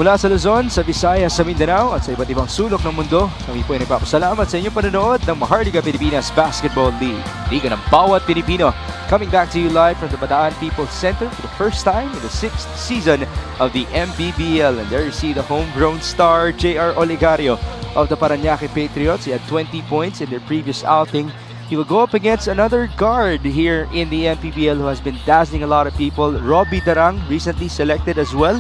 Mula sa Luzon, sa Visayas, sa Mindanao at sa iba't ibang sulok ng mundo, kami po ay nagpapasalamat sa inyong panonood ng Maharlika Pilipinas Basketball League. Liga ng bawat Pilipino. Coming back to you live from the Bataan People's Center for the first time in the 6th season of the MPBL. And there you see the homegrown star, J.R. Olegario of the Parañaque Patriots. He had 20 points in their previous outing. He will go up against another guard here in the MPBL who has been dazzling a lot of people. Robbie Darang, recently selected as well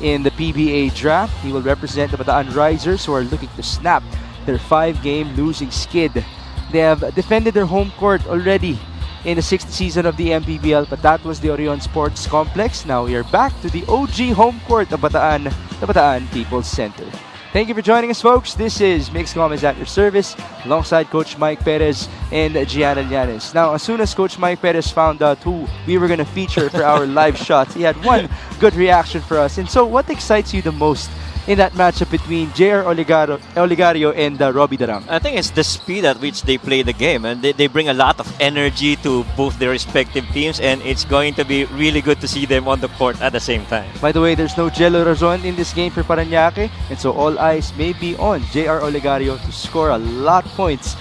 in the PBA draft. He will represent the Bataan Risers, who are looking to snap their 5-game losing skid. They have defended their home court already in the 6th season of the MPBL, but that was the Orion Sports Complex. Now we are back to the OG home court of Bataan, the Bataan People's Center. Thank you for joining us, folks. This is Mix Gomez at your service, alongside Coach Mike Perez and Gianna Llanes. Now, as soon as Coach Mike Perez found out who we were going to feature for our live shots, he had one good reaction for us. And so, what excites you the most in that matchup between J.R. Olegario and Robbie Darang? I think it's the speed at which they play the game, and they bring a lot of energy to both their respective teams, and it's going to be really good to see them on the court at the same time. By the way, there's no Jello Razon in this game for Parañaque, and so all eyes may be on J.R. Olegario to score a lot of points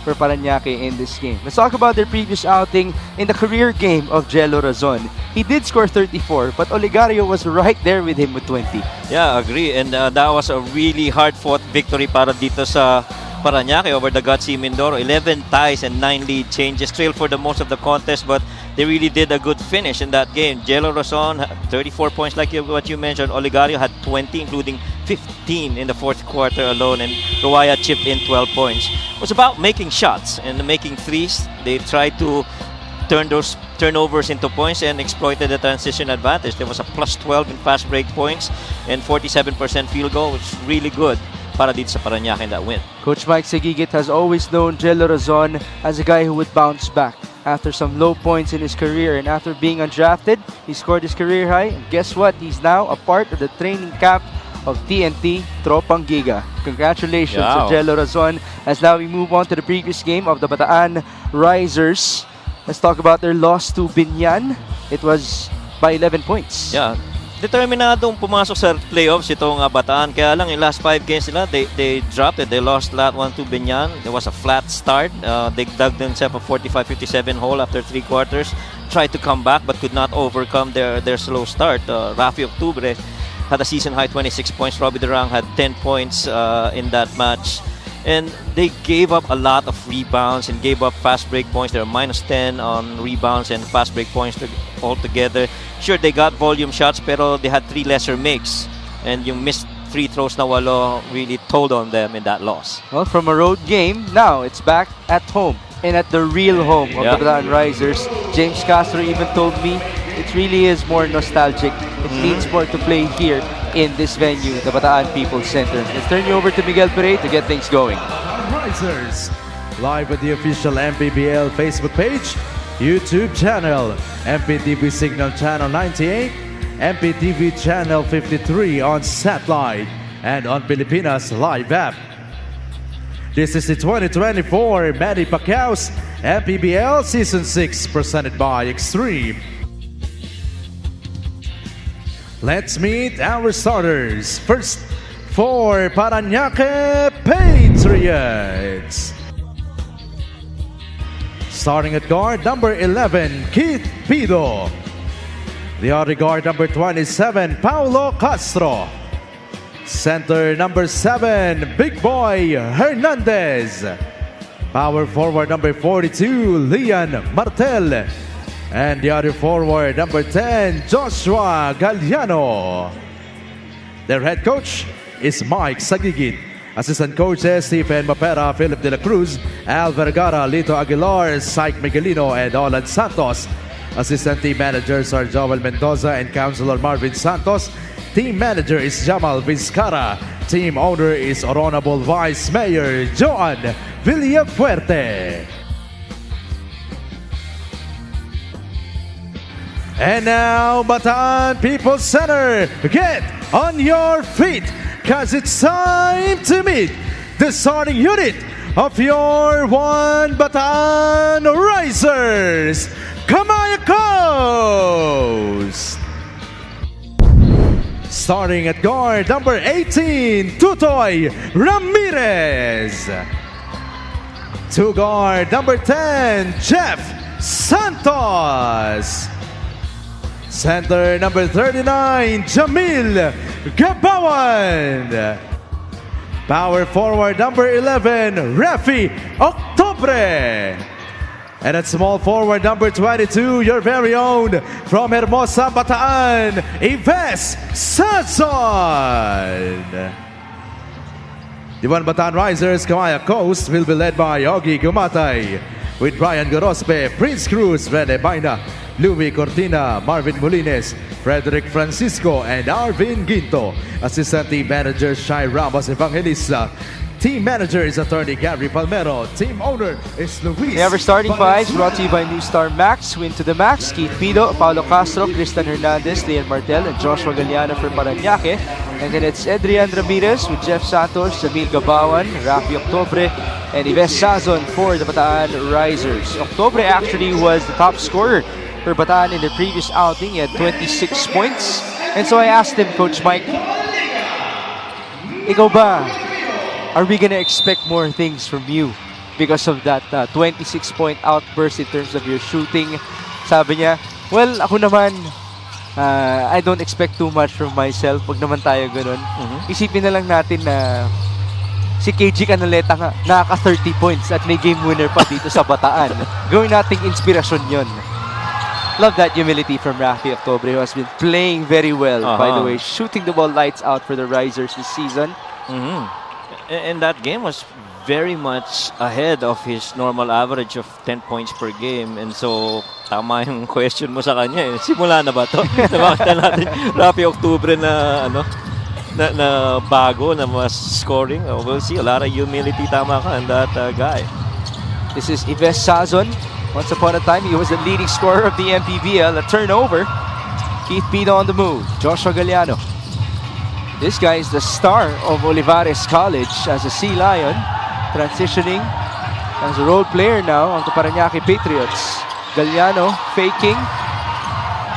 for Parañaque in this game. Let's talk about their previous outing in the career game of Jello Razon. He did score 34, but Olegario was right there with him with 20. Yeah, agree. And that was a really hard-fought victory para dito sa Parañaque over the Gutsi Mindoro. 11 ties and 9 lead changes. Trailed for the most of the contest, but they really did a good finish in that game. Jello Razon had 34 points like what you mentioned. Olegario had 20, including 15 in the fourth quarter alone. And Ruaya chipped in 12 points. It was about making shots and making threes. They tried to turn those turnovers into points and exploited the transition advantage. There was a plus 12 in fast break points and 47% field goal, which is really good para dito sa Parañaque in that win. Coach Mike Segigit has always known Jello Razon as a guy who would bounce back after some low points in his career, and after being undrafted, he scored his career high, and guess what? He's now a part of the training camp of TNT Tropang Giga. Congratulations to Jello Razon. As now we move on to the previous game of the Bataan Risers. Let's talk about their loss to Binyan. It was by 11 points. Yeah. Determinadong pumasok sa playoffs itong Bataan. Kaya lang, in last 5 games nila, they dropped it. They lost that one to Binyan. There was a flat start. They dug themselves a 45-57 hole after 3 quarters. Tried to come back but could not overcome their slow start. Rafi Octubre had a season-high 26 points. Robbie Darang had 10 points in that match. And they gave up a lot of rebounds and gave up fast break points. They were minus 10 on rebounds and fast break points altogether. Sure, they got volume shots, pero they had 3 lesser makes. And yung missed free throws na walo really told on them in that loss. Well, from a road game, now it's back at home. And at the real home of the Bataan Risers. James Castro even told me it really is more nostalgic. It means more to play here in this venue, the Bataan People's Center. Let's turn you over to Miguel Pere to get things going. Risers, live at the official MPBL Facebook page, YouTube channel, MPTV Signal Channel 98, MPTV Channel 53 on satellite, and on Pilipinas Live app. This is the 2024 Manny Pacquiao's MPBL Season 6 presented by Extreme. Let's meet our starters. First, for Parañaque Patriots. Starting at guard, number 11, Keith Pido. The other guard, number 27, Paulo Castro. Center, number 7, Big Boy Hernandez. Power forward, number 42, Lian Martel. And the other forward, number 10, Joshua Galliano. Their head coach is Mike Sagigit. Assistant coaches, Stephen Mapera, Philip De La Cruz, Al Vergara, Lito Aguilar, Syke Miguelino, and Olan Santos. Assistant team managers are Joel Mendoza and Councilor Marvin Santos. Team manager is Jamal Vizcara. Team owner is Honorable Vice Mayor Joan Villafuerte. And now, Bataan People's Center, get on your feet, cause it's time to meet the starting unit of your One Bataan Risers. Kamayakos! Starting at guard, number 18, Tutoy Ramirez. To guard, number 10, Jeff Santos. Center, number 39, Jamil Gabawan. Power forward, number 11, Rafi Octobre. And at small forward, number 22, your very own from Hermosa, Bataan, Ives Sazon. The One Bataan Risers, Kamaya Coast, will be led by Yogi Gumatay, with Brian Gorospe, Prince Cruz, Rene Baina, Louis Cortina, Marvin Molines, Frederick Francisco, and Arvin Ginto. Assistant Team Manager, Shai Ramos Evangelista. Team Manager is Attorney Gary Palmero. Team Owner is Luis. Never starting fives brought to you by New Star Max. Win to the max. Keith Pido, Paulo Castro, Cristian Hernandez, Leon Martel, and Joshua Galliano for Parañaque. And then it's Adrian Ramirez with Jeff Santos, Jamil Gabawan, Rafi Octobre, and Ives Sazon for the Bataan Risers. Octobre actually was the top scorer for Bataan in the previous outing. He had 26 points. And so I asked him, Coach Mike, ikaw ba, are we gonna expect more things from you because of that 26-point outburst in terms of your shooting? Sabi niya, well, ako naman, I don't expect too much from myself. Wag naman tayo ganun. Isipin na lang natin na si KG Canaleta nga, nakaka 30 points at may game winner pa dito sa Bataan. Gawin nating inspirasyon yon. Love that humility from Rafi Octobre, who has been playing very well, by the way, shooting the ball lights out for the Risers this season. And that game was very much ahead of his normal average of 10 points per game. And so, tama yung question mo sa kanya. Eh. Simula na ba to? Nakakita natin Rafi Octobre na, na bago, na mas scoring. We'll see. A lot of humility, tama ka, and that guy. This is Ives Sazon. Once upon a time, he was the leading scorer of the MPBL. A turnover. Keith Pido on the move. Joshua Galliano. This guy is the star of Olivares College as a Sea Lion, transitioning as a role player now on the Parañaque Patriots. Galliano faking.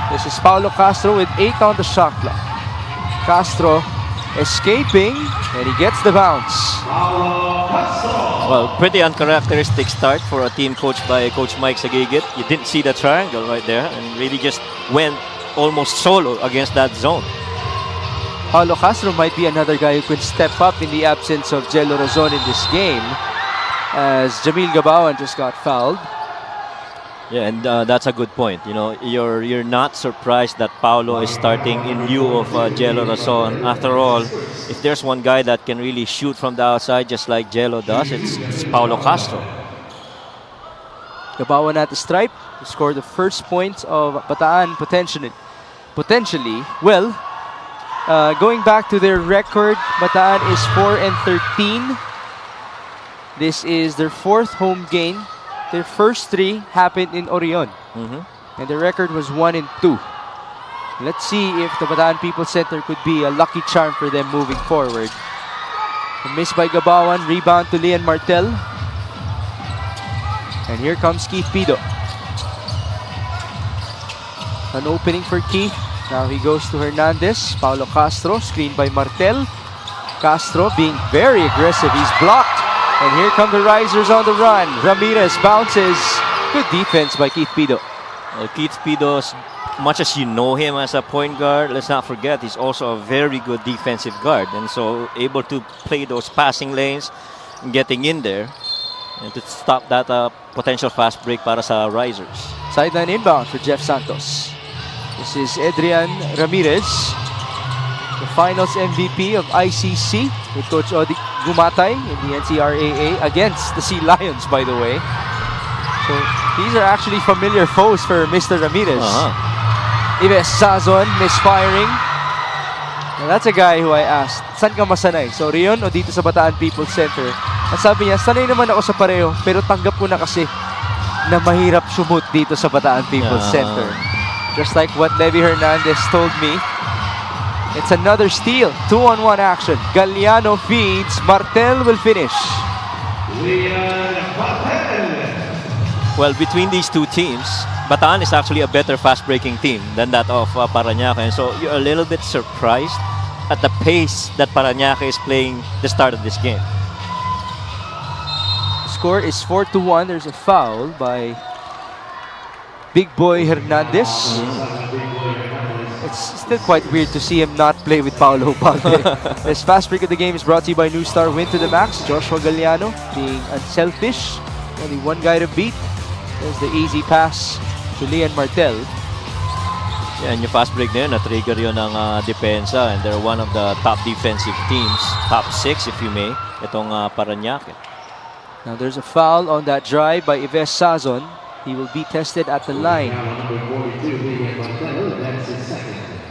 This is Paulo Castro with 8 on the shot clock. Castro escaping, and he gets the bounce. Well, pretty uncharacteristic start for a team coached by Coach Mike Sagigit. You didn't see the triangle right there, and really just went almost solo against that zone. Paulo Castro might be another guy who could step up in the absence of Jello Razon in this game, as Jamil Gabawan just got fouled. Yeah, and that's a good point. You know, you're not surprised that Paulo is starting in lieu of Jello Razon. After all, if there's one guy that can really shoot from the outside just like Jello does, it's Paulo Castro. Gabawan at the stripe to score the first point of Bataan potentially. Well, going back to their record, Bataan is 4-13. This is their 4th home game. Their first 3 happened in Orion. And the record was 1-2. Let's see if the Bataan People's Center could be a lucky charm for them moving forward. A miss by Gabawan, rebound to Leon Martel. And here comes Keith Pido. An opening for Keith. Now he goes to Hernandez. Paulo Castro, screened by Martel. Castro being very aggressive. He's blocked. And here come the Risers on the run. Ramirez bounces. Good defense by Keith Pido. Keith Pido, much as you know him as a point guard, let's not forget he's also a very good defensive guard. And so able to play those passing lanes, getting in there, and to stop that potential fast break para sa Risers. Sideline inbound for Jeff Santos. This is Adrian Ramirez, the finals MVP of ICC with Coach Odi Gumatay in the NCRAA against the Sea Lions, by the way. So these are actually familiar foes for Mr. Ramirez. Ives Sazon misfiring. Now that's a guy who I asked, saan ka masanay? So Rion o dito sa Bataan People's Center? At sabi niya, sanay naman ako sa pareho, pero tanggap ko na kasi na mahirap sumut dito sa Bataan People's Center. Just like what Levi Hernandez told me. It's another steal. 2-on-1 action. Galliano feeds. Martel will finish. Well, between these two teams, Bataan is actually a better fast-breaking team than that of Parañaque. And so you're a little bit surprised at the pace that Parañaque is playing the start of this game. Score is 4-1. There's a foul by Big Boy Hernandez. It's still quite weird to see him not play with Paolo Balde. This fast break of the game is brought to you by New Star Win to the Max. Joshua Galliano being unselfish. Only one guy to beat. There's the easy pass to Lian Martel. Yan, yung fast break na yun, na-trigger yun ng depensa. And they're one of the top defensive teams. Top 6 if you may. Itong Parañaque. Now there's a foul on that drive by Yves Sazon. He will be tested at the line.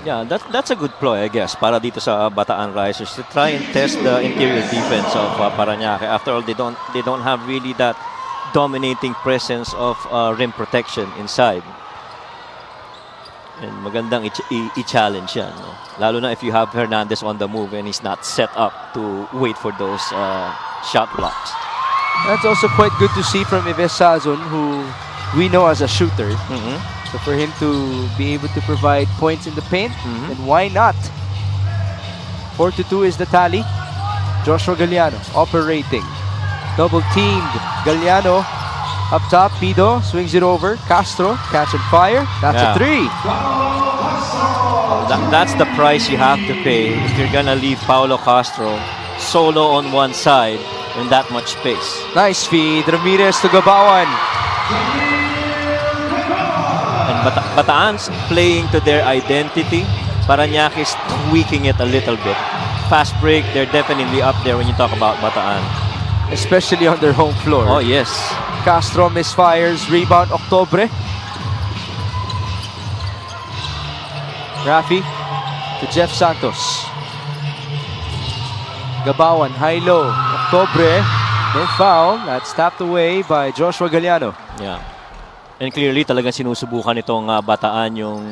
Yeah, that's a good ploy, I guess, para dito sa Bataan Risers to try and test the interior defense of Parañaque. After all, they don't have really that dominating presence of rim protection inside. And magandang i-challenge yan, no? Lalo na if you have Hernandez on the move and he's not set up to wait for those shot blocks. That's also quite good to see from Yves Sazon, who we know as a shooter. So for him to be able to provide points in the paint, then why not? 4-2 is the tally. Joshua Galliano operating. Double teamed. Galliano up top. Pido swings it over. Castro, catch and fire. That's a three. That's the price you have to pay if you're gonna leave Paulo Castro solo on one side in that much space. Nice feed. Ramirez to Gabawan. And Bataan's playing to their identity. Parañaque is tweaking it a little bit. Fast break, they're definitely up there when you talk about Bataan. Especially on their home floor. Oh, yes. Castro misfires. Rebound, Octobre. Rafi to Jeff Santos. Gabawan, high-low. Octobre, no foul. That's tapped away by Joshua Galliano. Yeah. And clearly talagang sinusubukan nitong Bataan yung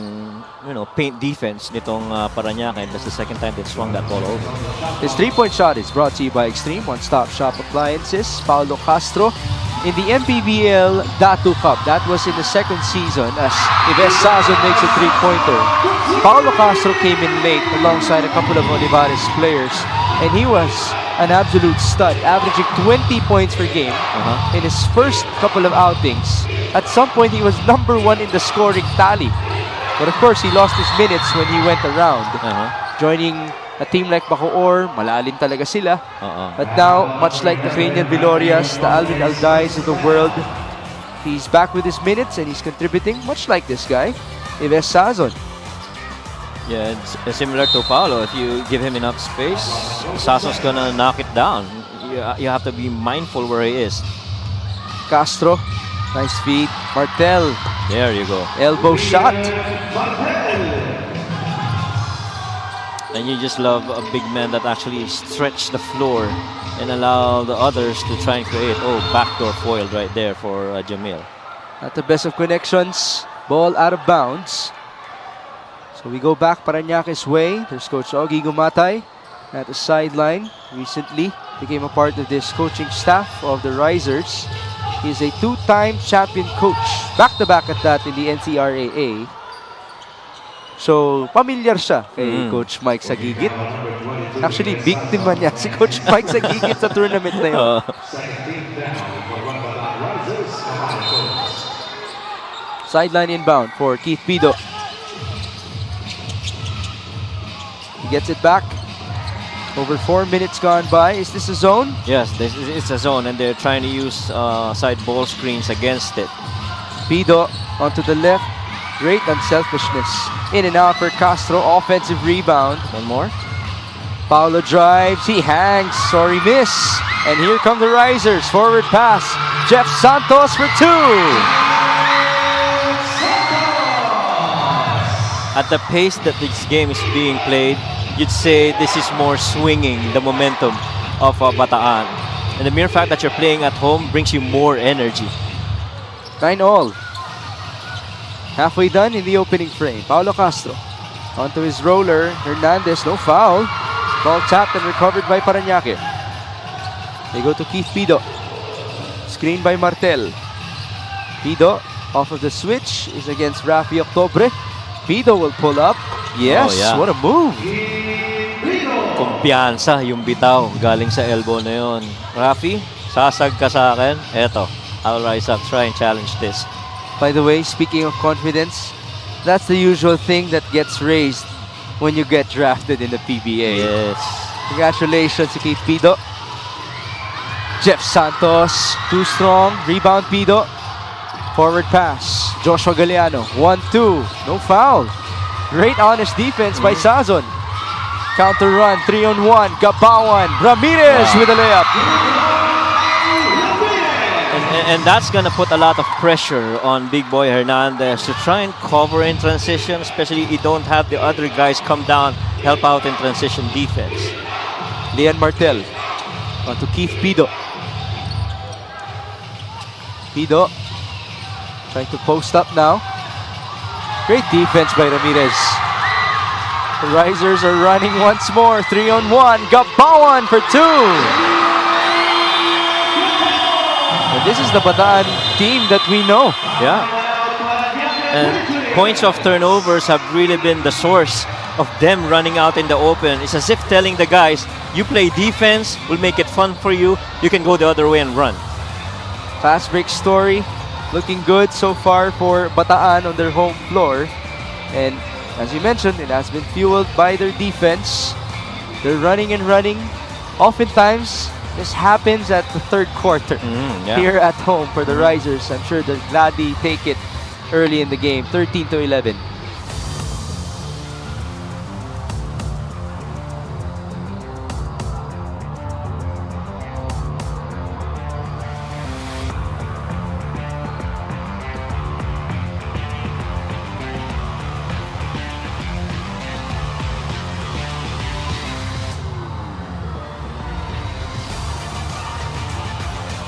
paint defense nitong Parañaque. That's the second time they swung that ball over. This three-point shot is brought to you by Extreme One-Stop Shop Appliances. Paulo Castro in the MPBL Datu Cup. That was in the second season as Yves Sazon makes a three-pointer. Paulo Castro came in late alongside a couple of Olivares players, and he was an absolute stud, averaging 20 points per game in his first couple of outings. At some point, he was number one in the scoring tally. But of course, he lost his minutes when he went around. Joining a team like Bacoor, malalim talaga sila. But now, much like the Cranian Vilorias, the Alvin Aldais of the world, he's back with his minutes and he's contributing, much like this guy, Yves Sazon. Yeah, it's similar to Paulo. If you give him enough space, Sazon's gonna knock it down. You have to be mindful where he is. Castro, nice feed. Martel, there you go. Elbow shot. And you just love a big man that actually stretch the floor and allow the others to try and create. Oh, backdoor foiled right there for Jamil. At the best of connections, ball out of bounds. So we go back Parañaque's way. There's Coach Ogie Gumatay at the sideline. Recently became a part of this coaching staff of the Risers. He's a two-time champion coach. Back-to-back at that in the NCRAA. So, pamilyar siya kay Coach Mike Sagigit. Actually, victim man niya si Coach Mike Sagigit sa tournament na yun. Sideline inbound for Keith Pido. He gets it back. Over 4 minutes gone by. Is this a zone? Yes, it's a zone, and they're trying to use side ball screens against it. Pido onto the left. Great unselfishness. In and out for Castro. Offensive rebound. One more. Paulo drives. He hangs. Sorry, miss. And here come the Risers. Forward pass. Jeff Santos for two. At the pace that this game is being played, you'd say this is more swinging the momentum of Bataan. And the mere fact that you're playing at home brings you more energy. 9-all. Halfway done in the opening frame. Paulo Castro onto his roller. Hernandez, no foul. Ball tapped and recovered by Parañaque. They go to Keith Pido. Screen by Martel. Pido off of the switch is against Rafi Octobre. Pido will pull up. Yes, Oh, yeah. what a move. Kumpiyansa yung bitaw galing sa elbow na yun. Rafi, sasag ka sa akin. Eto, I'll rise up, try and challenge this. By the way, speaking of confidence, that's the usual thing that gets raised when you get drafted in the PBA. Yes. Congratulations to Keith Pido. Jeff Santos, too strong. Rebound Pido. Forward pass. Joshua Galeano. 1-2. No foul. Great honest defense by Sazon. Counter run. 3-on-1. Gabawan. Ramirez with a layup. And that's going to put a lot of pressure on Big Boy Hernandez to try and cover in transition, especially if you don't have the other guys come down, help out in transition defense. Lian Martel. On to Keith Pido. Pido trying to post up now. Great defense by Ramirez. The Risers are running once more. 3-on-1. Gabawan for 2. And this is the Bataan team that we know. Yeah. And points of turnovers have really been the source of them running out in the open. It's as if telling the guys, you play defense, we'll make it fun for you. You can go the other way and run. Fast break story. Looking good so far for Bataan on their home floor. And as you mentioned, it has been fueled by their defense. They're running and running. Oftentimes, this happens at the third quarter here at home for the Risers. I'm sure they'll gladly take it early in the game. 13-11.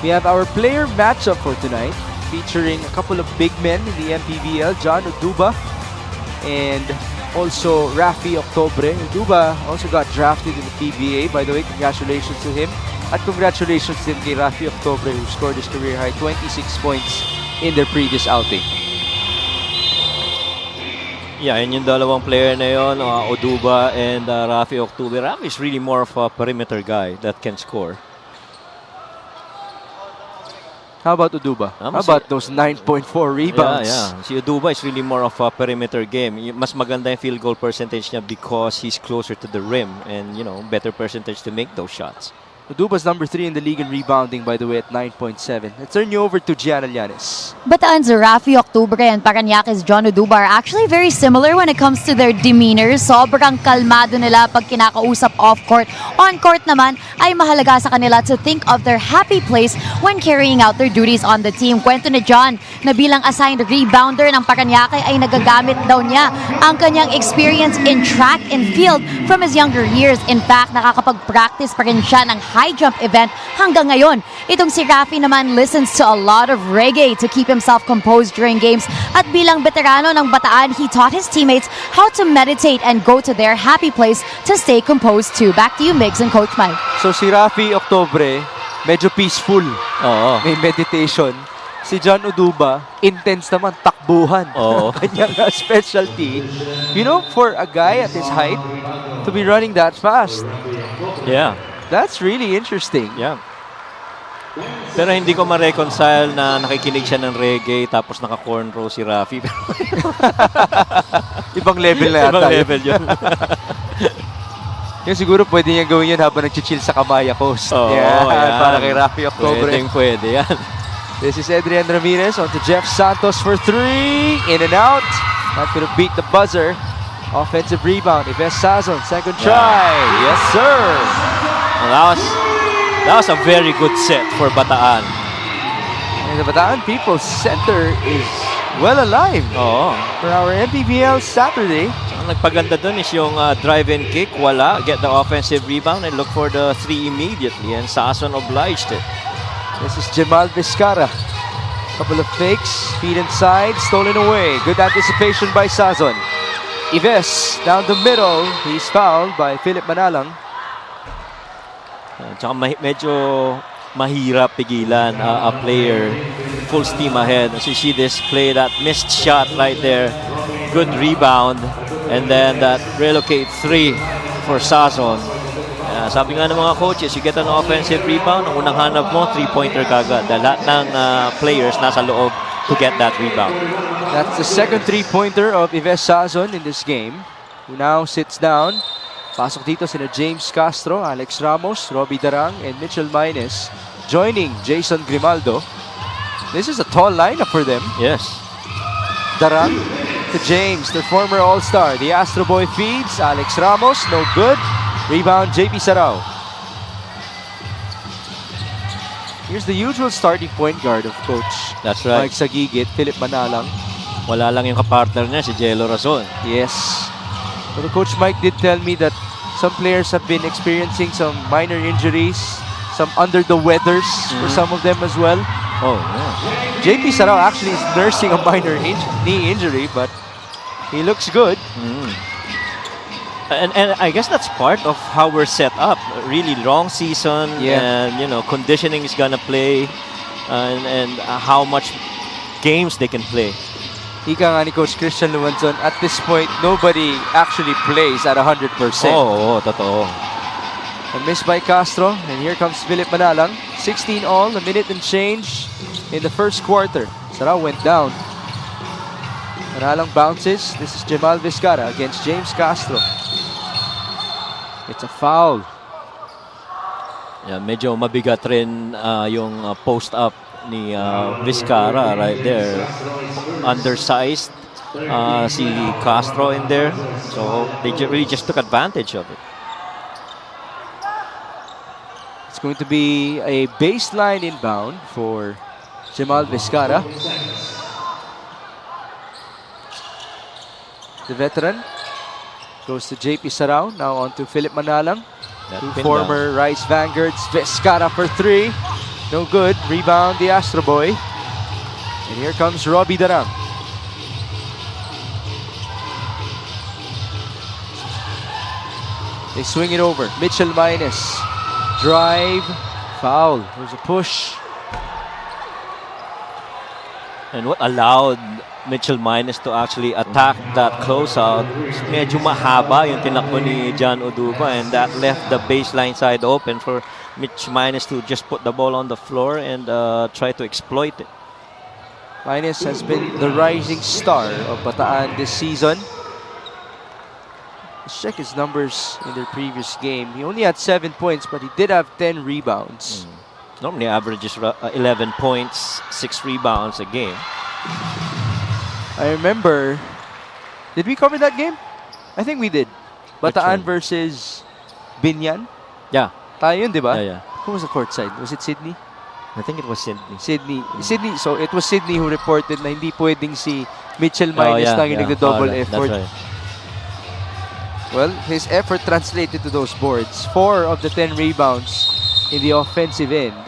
We have our player matchup for tonight, featuring a couple of big men in the MPBL, John Uduba and also Rafi Octobre. Uduba also got drafted in the PBA. By the way, congratulations to him. At congratulations din kay Rafi Octobre, who scored his career high 26 points in their previous outing. Yeah, and yung dalawang player na yun, Uduba and Rafi Octobre. Rafi is really more of a perimeter guy that can score. How about Uduba? How about those 9.4 rebounds? Yeah. Si Uduba is really more of a perimeter game. Mas maganda yung field goal percentage niya because he's closer to the rim and, you know, better percentage to make those shots. Uduba's number 3 in the league in rebounding, by the way, at 9.7. Let's turn you over to Gianna Llanes. Bataan's Rafi Octobre and Parañaque's John Uduba are actually very similar when it comes to their demeanor. Sobrang kalmado nila pag kinakausap off-court. On-court naman ay mahalaga sa kanila to think of their happy place when carrying out their duties on the team. Kwento ni John na bilang assigned rebounder ng Parañaque ay nagagamit daw niya ang kanyang experience in track and field from his younger years. In fact, nakakapag-practice pa rin siya ng high jump event hanggang ngayon. Itong si Rafi naman listens to a lot of reggae to keep himself composed during games. At bilang veterano ng Bataan, he taught his teammates how to meditate and go to their happy place to stay composed too. Back to you, Migs and Coach Mike. So si Rafi Octobre, medyo peaceful. Oo. May meditation. Si John Uduba, intense naman, takbuhan. Oo. Kanyang specialty. You know, for a guy at his height, to be running that fast, Yeah. that's really interesting. Yeah. Pero hindi ko ma-reconcile na nakikinig siya ng reggae tapos naka-cornrow si Rafi. Ibang level na yata. Ibang yun. level yun. Yung siguro pwede niya gawin yun habang nag-chill sa Kamaya Coast. Oo, yan. yan. Para kay Rafi Octobre. Pwede yan. This is Adrian Ramirez on to Jeff Santos for 3. In and out. Not gonna beat the buzzer. Offensive rebound. Ives Sazon, second try. Yes, sir. Well, that was a very good set for Bataan. And the Bataan People's Center is well alive Oo. for our MPBL Saturday. Ang nagpaganda dun is yung drive and kick, wala. Get the offensive rebound and look for the 3 immediately. And Sazon obliged it. This is Jamal Vizcarra. Couple of fakes, feet inside, stolen away. Good anticipation by Sazon. Ives down the middle. He's fouled by Philip Manalang. Tsaka medyo mahirap pigilan a player full steam ahead. As you see this play, that missed shot right there, good rebound, and then that relocate 3 for Sazon. Sabi nga ng mga coaches, you get an offensive rebound, ang unang hanap mo, 3-pointer kagad. Lahat ng players nasa loob to get that rebound. That's the second 3-pointer of Yves Sazon in this game, who now sits down. Pasok dito sina James Castro, Alex Ramos, Robbie Darang, and Mitchell Maines, joining Jason Grimaldo. This is a tall lineup for them. Yes. Darang to James, their former All-Star. The Astro Boy feeds. Alex Ramos, no good. Rebound, JP Sarao. Here's the usual starting point guard of Coach That's right. Mike Sagigit, Philip Manalang. Wala lang yung kapartner niya, si Jello Razon. Yes. But Coach Mike did tell me that some players have been experiencing some minor injuries, some under the weathers for some of them as well. Oh, yeah. JP Sarao actually is nursing a minor knee injury, but he looks good. And I guess that's part of how we're set up. A really long season, and you know, conditioning is gonna play, and how much games they can play. Ika nga ni Coach Christian Luanzon, at this point, nobody actually plays at 100%. Oo, totoo. A miss by Castro, and here comes Philip Manalang. 16 all, a minute and change in the first quarter. Sarao went down. Manalang bounces. This is Jamal Vizcara against James Castro. It's a foul. Yeah, medyo mabigat rin yung post-up ni Vizcara right there. Undersized si Castro in there. So they really just took advantage of it. It's going to be a baseline inbound for Jamal Vizcara. The veteran goes to JP Sarao, now on to Philip Manalang. Two former Rice Vanguards. Vizcara for 3. No good. Rebound, the Astro Boy. And here comes Robbie Darang. They swing it over. Mitchell Maines. Drive. Foul. There's a push. And what allowed Mitchell Maines to actually attack that closeout, medyo mahaba yung tinakbo ni John Oduba, and that left the baseline side open for Mitch Maines to just put the ball on the floor and try to exploit it. Maines has been the rising star of Bataan this season. Let's check his numbers in their previous game. He only had 7 points, but he did have 10 rebounds. Normally averages 11 points, 6 rebounds a game. I remember, did we cover that game? I think we did. Bataan versus Binyan. Yeah. Tayo yun, di ba? Yeah. Who was the court side? Was it Sydney? I think it was Sydney. Sydney. So it was Sydney who reported na hindi pwedeng si Mitchell Maines lang yung nagda-double effort. That's right. Well, his effort translated to those boards. 4 of the 10 rebounds in the offensive end.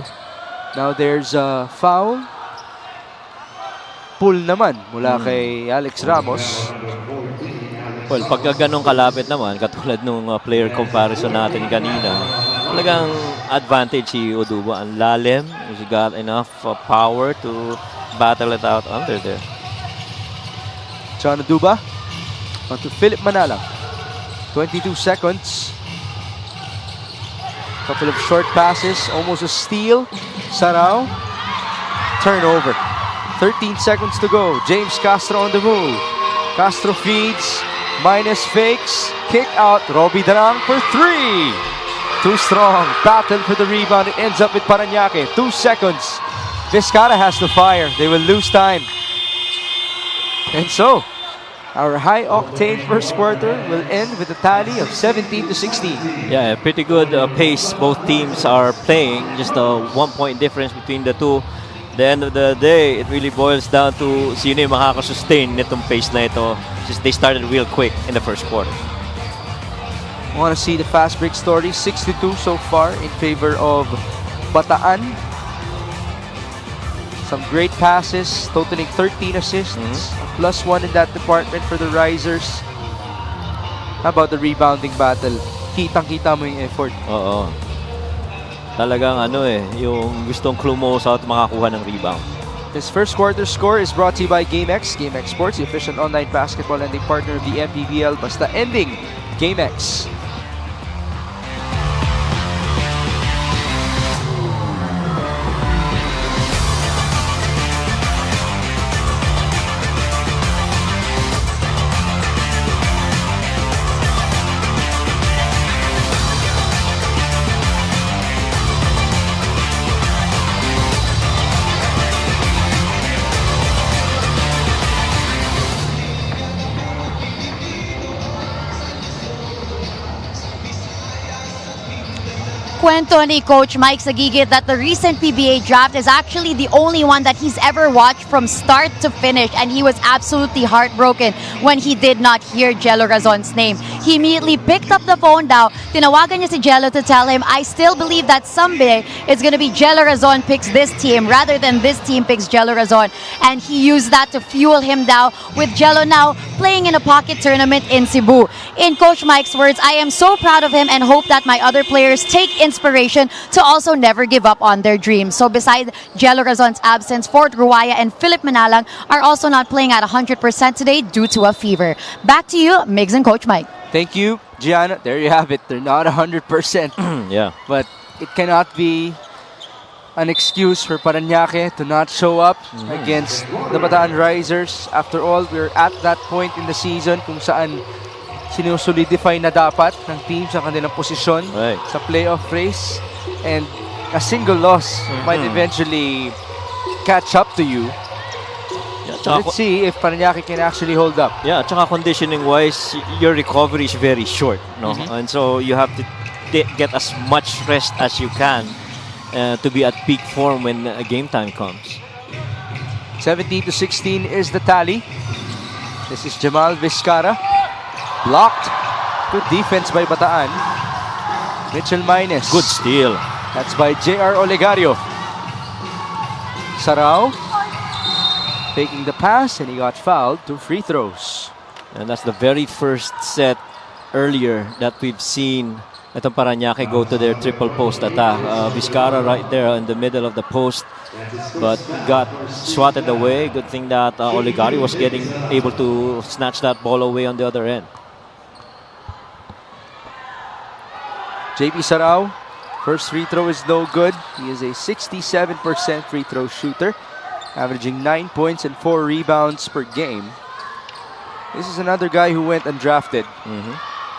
Now there's a foul. Pull naman mula kay Alex Ramos. Well, pagka ganun kalapit naman, katulad nung player comparison natin kanina, talagang advantage si Oduba. Ang lalim. He got enough power to battle it out under there. John Oduba. On to Philip Manalang. 22 seconds. Couple of short passes. Almost a steal. Sarao. Turnover. 13 seconds to go. James Castro on the move. Castro feeds. Maines fakes. Kick out. Robbie Darang for 3. Too strong. Battle for the rebound. It ends up with Parañaque. 2 seconds. Vizcara has to fire. They will lose time. And so, our high-octane first quarter will end with a tally of 17-16. Yeah, pretty good pace both teams are playing. Just a 1-point difference between the two. The end of the day, it really boils down to sino yung makakasustain nitong pace na ito, since they started real quick in the first quarter. I want to see the fast break story. 62 so far in favor of Bataan. Some great passes, totaling 13 assists. +1 in that department for the Risers. How about the rebounding battle? Kitang-kita mo yung effort. Oo. Talagang yung gustong close out makakuha ng rebound. This first quarter score is brought to you by GameX. GameX Sports, the official online basketball lending partner of the MPBL. Basta ending, GameX. Kwento ni Coach Mike Sagigit that the recent PBA draft is actually the only one that he's ever watched from start to finish, and he was absolutely heartbroken when he did not hear Jello Razon's name. He immediately picked up the phone daw, tinawagan niya si Jello to tell him, I still believe that someday it's gonna be Jello Razon picks this team rather than this team picks Jello Razon. And he used that to fuel him down with Jello now playing in a pocket tournament in Cebu. In Coach Mike's words, I am so proud of him and hope that my other players take inspiration to also never give up on their dreams. So beside Jello Razon's absence, Fort Ruaya and Philip Manalang are also not playing at 100% today due to a fever. Back to you, Migs and Coach Mike. Thank you, Gianna. There you have it. They're not 100%. Yeah. But it cannot be an excuse for Parañaque to not show up against the Bataan Risers. After all, we're at that point in the season kung saan sinusolidify na dapat ng team sa kanilang posisyon sa playoff race, and a single loss might eventually catch up to you. Yeah, So let's see if Parañaque can actually hold up. Yeah, tsaka conditioning wise, your recovery is very short, no? And so you have to get as much rest as you can to be at peak form when game time comes. 17-16 is the tally. This is Jamal Vizcara. Blocked. Good defense by Bataan. Mitchell Minus. Good steal. That's by J.R. Olegario. Sarao taking the pass, and he got fouled. 2 free throws. And that's the very first set earlier that we've seen itong Parañaque go to their triple post attack. Vizcara right there in the middle of the post, but got swatted away. Good thing that Olegario was able to snatch that ball away on the other end. JP Sarao, first free throw is no good. He is a 67% free throw shooter, averaging 9 points and 4 rebounds per game. This is another guy who went undrafted.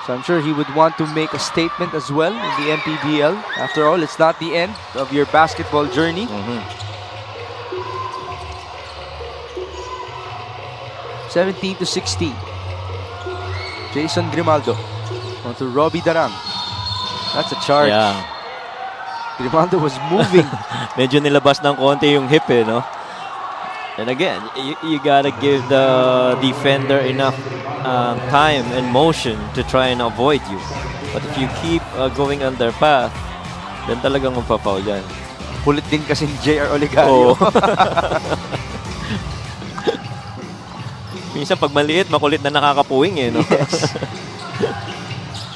So I'm sure he would want to make a statement as well in the MPBL. After all, it's not the end of your basketball journey. 17-16. Jason Grimaldo onto Robbie Darang. That's a charge. Yeah. Grimaldo was moving. Medyo nilabas ng konti yung hip, no? And again, you gotta give the defender enough time and motion to try and avoid you. But if you keep going on their path, then talagang magpapaul yan. Kulit din kasi ni J.R. Olegario. Minsan pag maliit, makulit na nakakapuwing, no? Yes.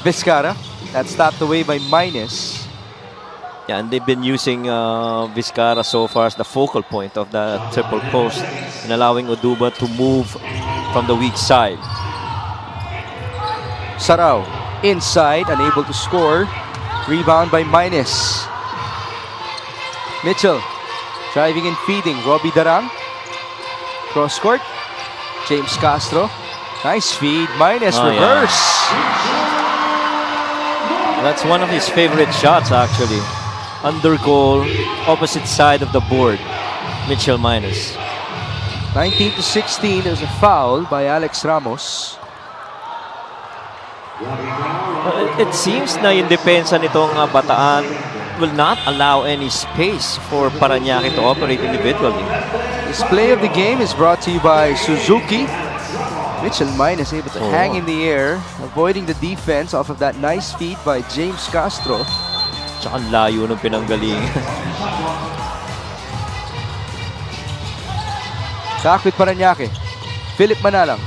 Vizcara, that's stopped away by Minus. Yeah, and they've been using Vizcara so far as the focal point of the triple post and allowing Oduba to move from the weak side. Sarao, inside, unable to score. Rebound by Minus. Mitchell, driving and feeding. Robbie Darang. Cross court. James Castro. Nice feed. Minus reverse. Yeah. That's one of his favorite shots, actually. Under goal, opposite side of the board. Mitchell Minus. 19-16. There's a foul by Alex Ramos. It seems na yung depensa nitong Bataan will not allow any space for Parañaque to operate individually. This play of the game is brought to you by Suzuki. Mitchell Minus able to hang in the air, avoiding the defense off of that nice feed by James Castro. Tsaka ang layo ng pinanggaling. Back with Parañaque. Philip Manalang.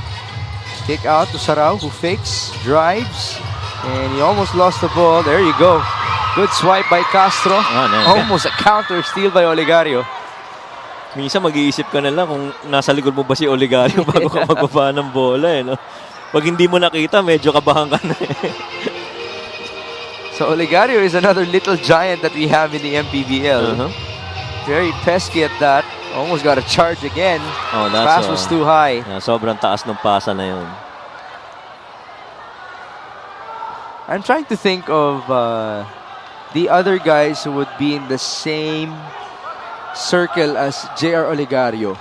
Kick out to Sarao, who fakes, drives, and he almost lost the ball. There you go. Good swipe by Castro. No. Almost a counter steal by Olegario. Minsan mag-iisip ka na lang kung nasa likod mo ba si Olegario bago ka magbaba ng bola. No? Pag hindi mo nakita, medyo kabahan ka na. So Olegario is another little giant that we have in the MPBL. Very pesky at that. Almost got a charge again. Oh, His pass was too high. Sobrang taas ng pasa na yun. I'm trying to think of the other guys who would be in the same circle as JR Olegario.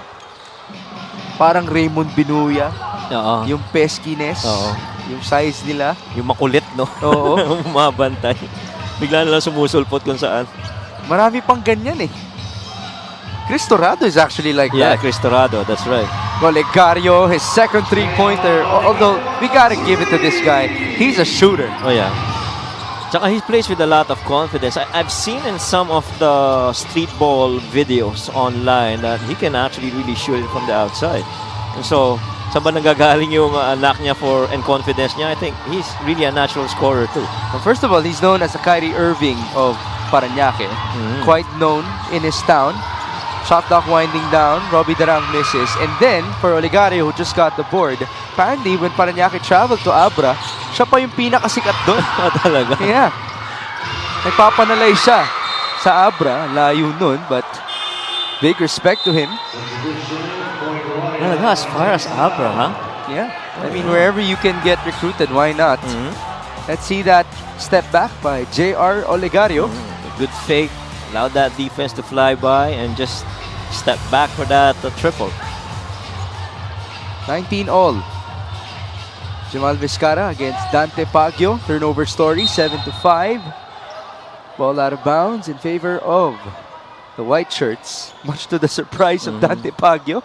Parang Raymond Binuya. Oo. Yung peskiness. Oo. Yung size nila. Yung makulit, no? Oo. Umabantay. Bigla na lang sumusulpot kung saan. Marami pang ganyan eh. Cristorado is actually like Yeah, that. Cristorado, that's right. Olegario, his second three-pointer. Although, we gotta give it to this guy. He's a shooter. Oh, yeah. Tsaka he plays with a lot of confidence. I've seen in some of the street ball videos online that he can actually really shoot it from the outside. And so, saan ba nanggagaling yung anak niya and confidence niya? I think he's really a natural scorer too. Well, first of all, he's known as the Kyrie Irving of Parañaque. Quite known in his town. Shot clock winding down, Robbie Darang misses. And then, for Olegario, who just got the board, apparently, when Parañaque traveled to Abra, siya pa yung pinakasikat doon. Talaga? Yeah. Nagpapanalay siya sa Abra, layo nun, but big respect to him. Talaga, as far as Abra, huh? Yeah. I mean, wherever you can get recruited, why not? Let's see that step back by JR Olegario. A good fake. Allowed that defense to fly by and just step back for that triple. 19 all. Jamal Vizcara against Dante Paggio. Turnover story, 7-5. Ball out of bounds in favor of the white shirts, much to the surprise of Dante Paggio.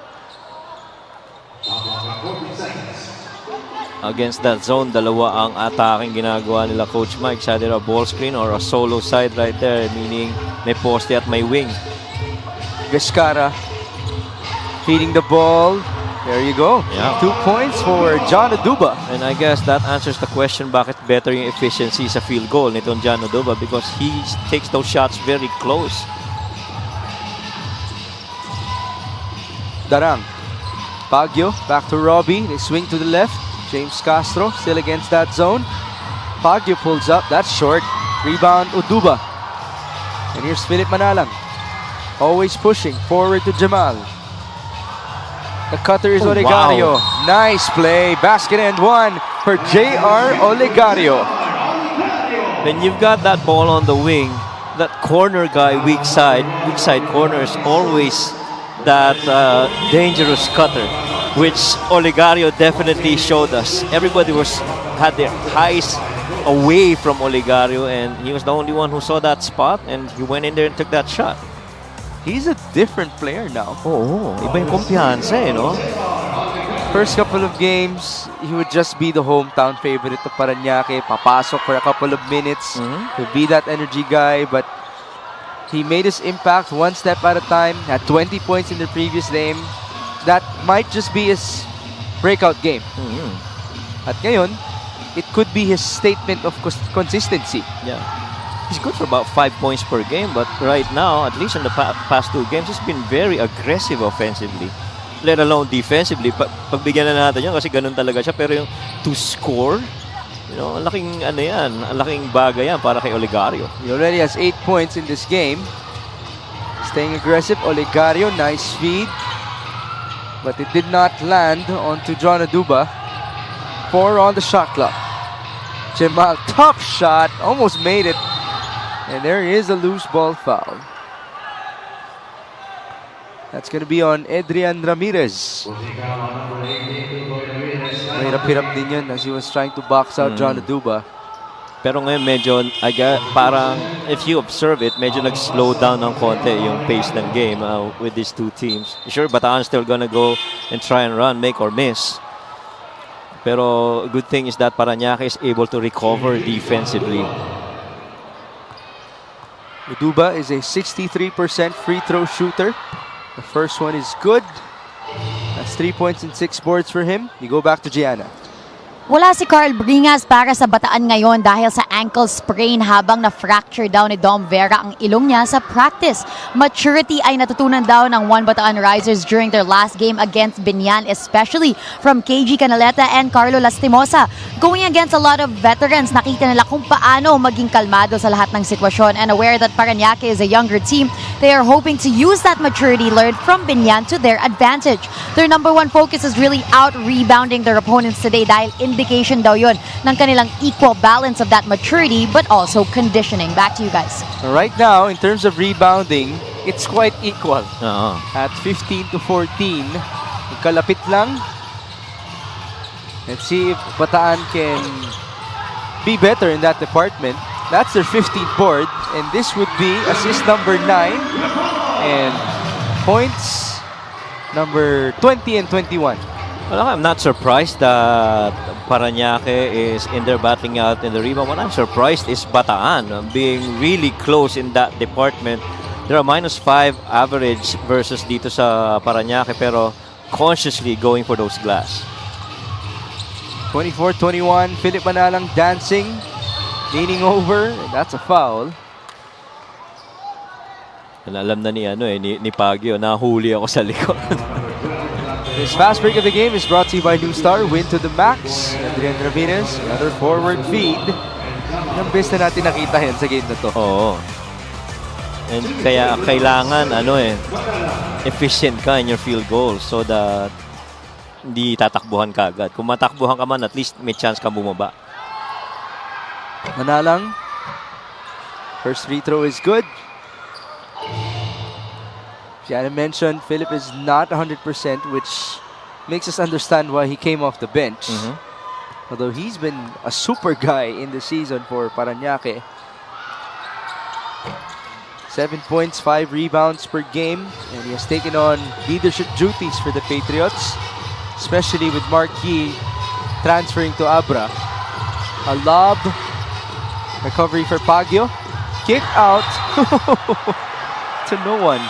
Against that zone, dalawa ang attacking ginagawa nila Coach Mike. Either a ball screen or a solo side right there, meaning may poste at may wing. Vizcara feeding the ball. There you go. Yeah. 2 points for John Aduba. And I guess that answers the question bakit better yung efficiency sa field goal nitong John Aduba, because he takes those shots very close. Darang. Paggio back to Robbie. They swing to the left. James Castro still against that zone. Paggio pulls up. That's short. Rebound Uduba. And here's Philip Manalang. Always pushing forward to Jamal. The cutter is Olegario. Wow. Nice play. Basket and one for JR Olegario. When you've got that ball on the wing, that corner guy, weak side corner is always that dangerous cutter, which Olegario definitely showed us. Everybody had their eyes away from Olegario, and he was the only one who saw that spot, and he went in there and took that shot. He's a different player now. Oo, iba yung kumpiyansa eh, no? First couple of games, he would just be the hometown favorite of Parañaque. Papasok for a couple of minutes. He'd be that energy guy, but he made his impact one step at a time. Had 20 points in the previous game. That might just be his breakout game. At ngayon, it could be his statement of consistency. Yeah. He's good for about 5 points per game, but right now, at least in the past 2 games, he's been very aggressive offensively, let alone defensively. Pagbigyan na natin yun kasi ganun talaga siya. Pero yung to score, you know, ang laking bagay yan para kay Olegario. He already has 8 points in this game. Staying aggressive, Olegario, nice feed. But it did not land onto John Aduba. 4 on the shot clock. Jamal, tough shot, almost made it. And there is a loose ball foul. That's going to be on Adrian Ramirez. Hirap-hirap din yun as he was trying to box out John Aduba. Pero ngayon medyo, parang if you observe it, medyo nag-slow down ng konti yung pace ng game with these two teams. Sure, Bataan still gonna go and try and run, make or miss. Pero good thing is that Parañaque is able to recover defensively. Aduba is a 63% free throw shooter. The first one is good. That's 3 points and 6 boards for him. You go back to Gianna. Wala si Carl Bringas para sa Bataan ngayon dahil sa ankle sprain habang na-fracture daw ni Dom Vera ang ilong niya sa practice. Maturity ay natutunan daw ng One Bataan Risers during their last game against Binyan, especially from KG Canaleta and Carlo Lastimosa. Going against a lot of veterans, nakita nila kung paano maging kalmado sa lahat ng sitwasyon, and aware that Parañaque is a younger team, they are hoping to use that maturity learned from Binyan to their advantage. Their number one focus is really out-rebounding their opponents today dahil indication daw yun ng kanilang equal balance of that maturity but also conditioning. Back to you guys. Right now, in terms of rebounding, it's quite equal. At 15 to 14, kalapit lang. Let's see if Bataan can be better in that department. That's their 15th board, and this would be assist number 9 and points number 20 and 21. Well, I'm not surprised that Parañaque is in there battling out in the rebound. What I'm surprised is Bataan being really close in that department. There are -5 average versus dito sa Parañaque, pero consciously going for those glass. 24-21, Philip Manalang dancing, leaning over, and that's a foul. Alam na ni Pagyo, nahuli ako sa likod. This fast break of the game is brought to you by New Star. Win to the max. Adrian Ramirez, another forward feed. Ang best na natin nakita yan sa game na to. Oo. And kaya kailangan efficient ka in your field goals so that hindi tatakbuhan ka agad. Kung matakbuhan ka man, at least may chance ka bumaba. Manalang. First free throw is good. Jana mentioned Philip is not 100%, which makes us understand why he came off the bench. Although he's been a super guy in the season for Parañaque. 7 points, 5 rebounds per game, and he has taken on leadership duties for the Patriots, especially with Marquis transferring to Abra. A lob, recovery for Pagyo, kick out to no one.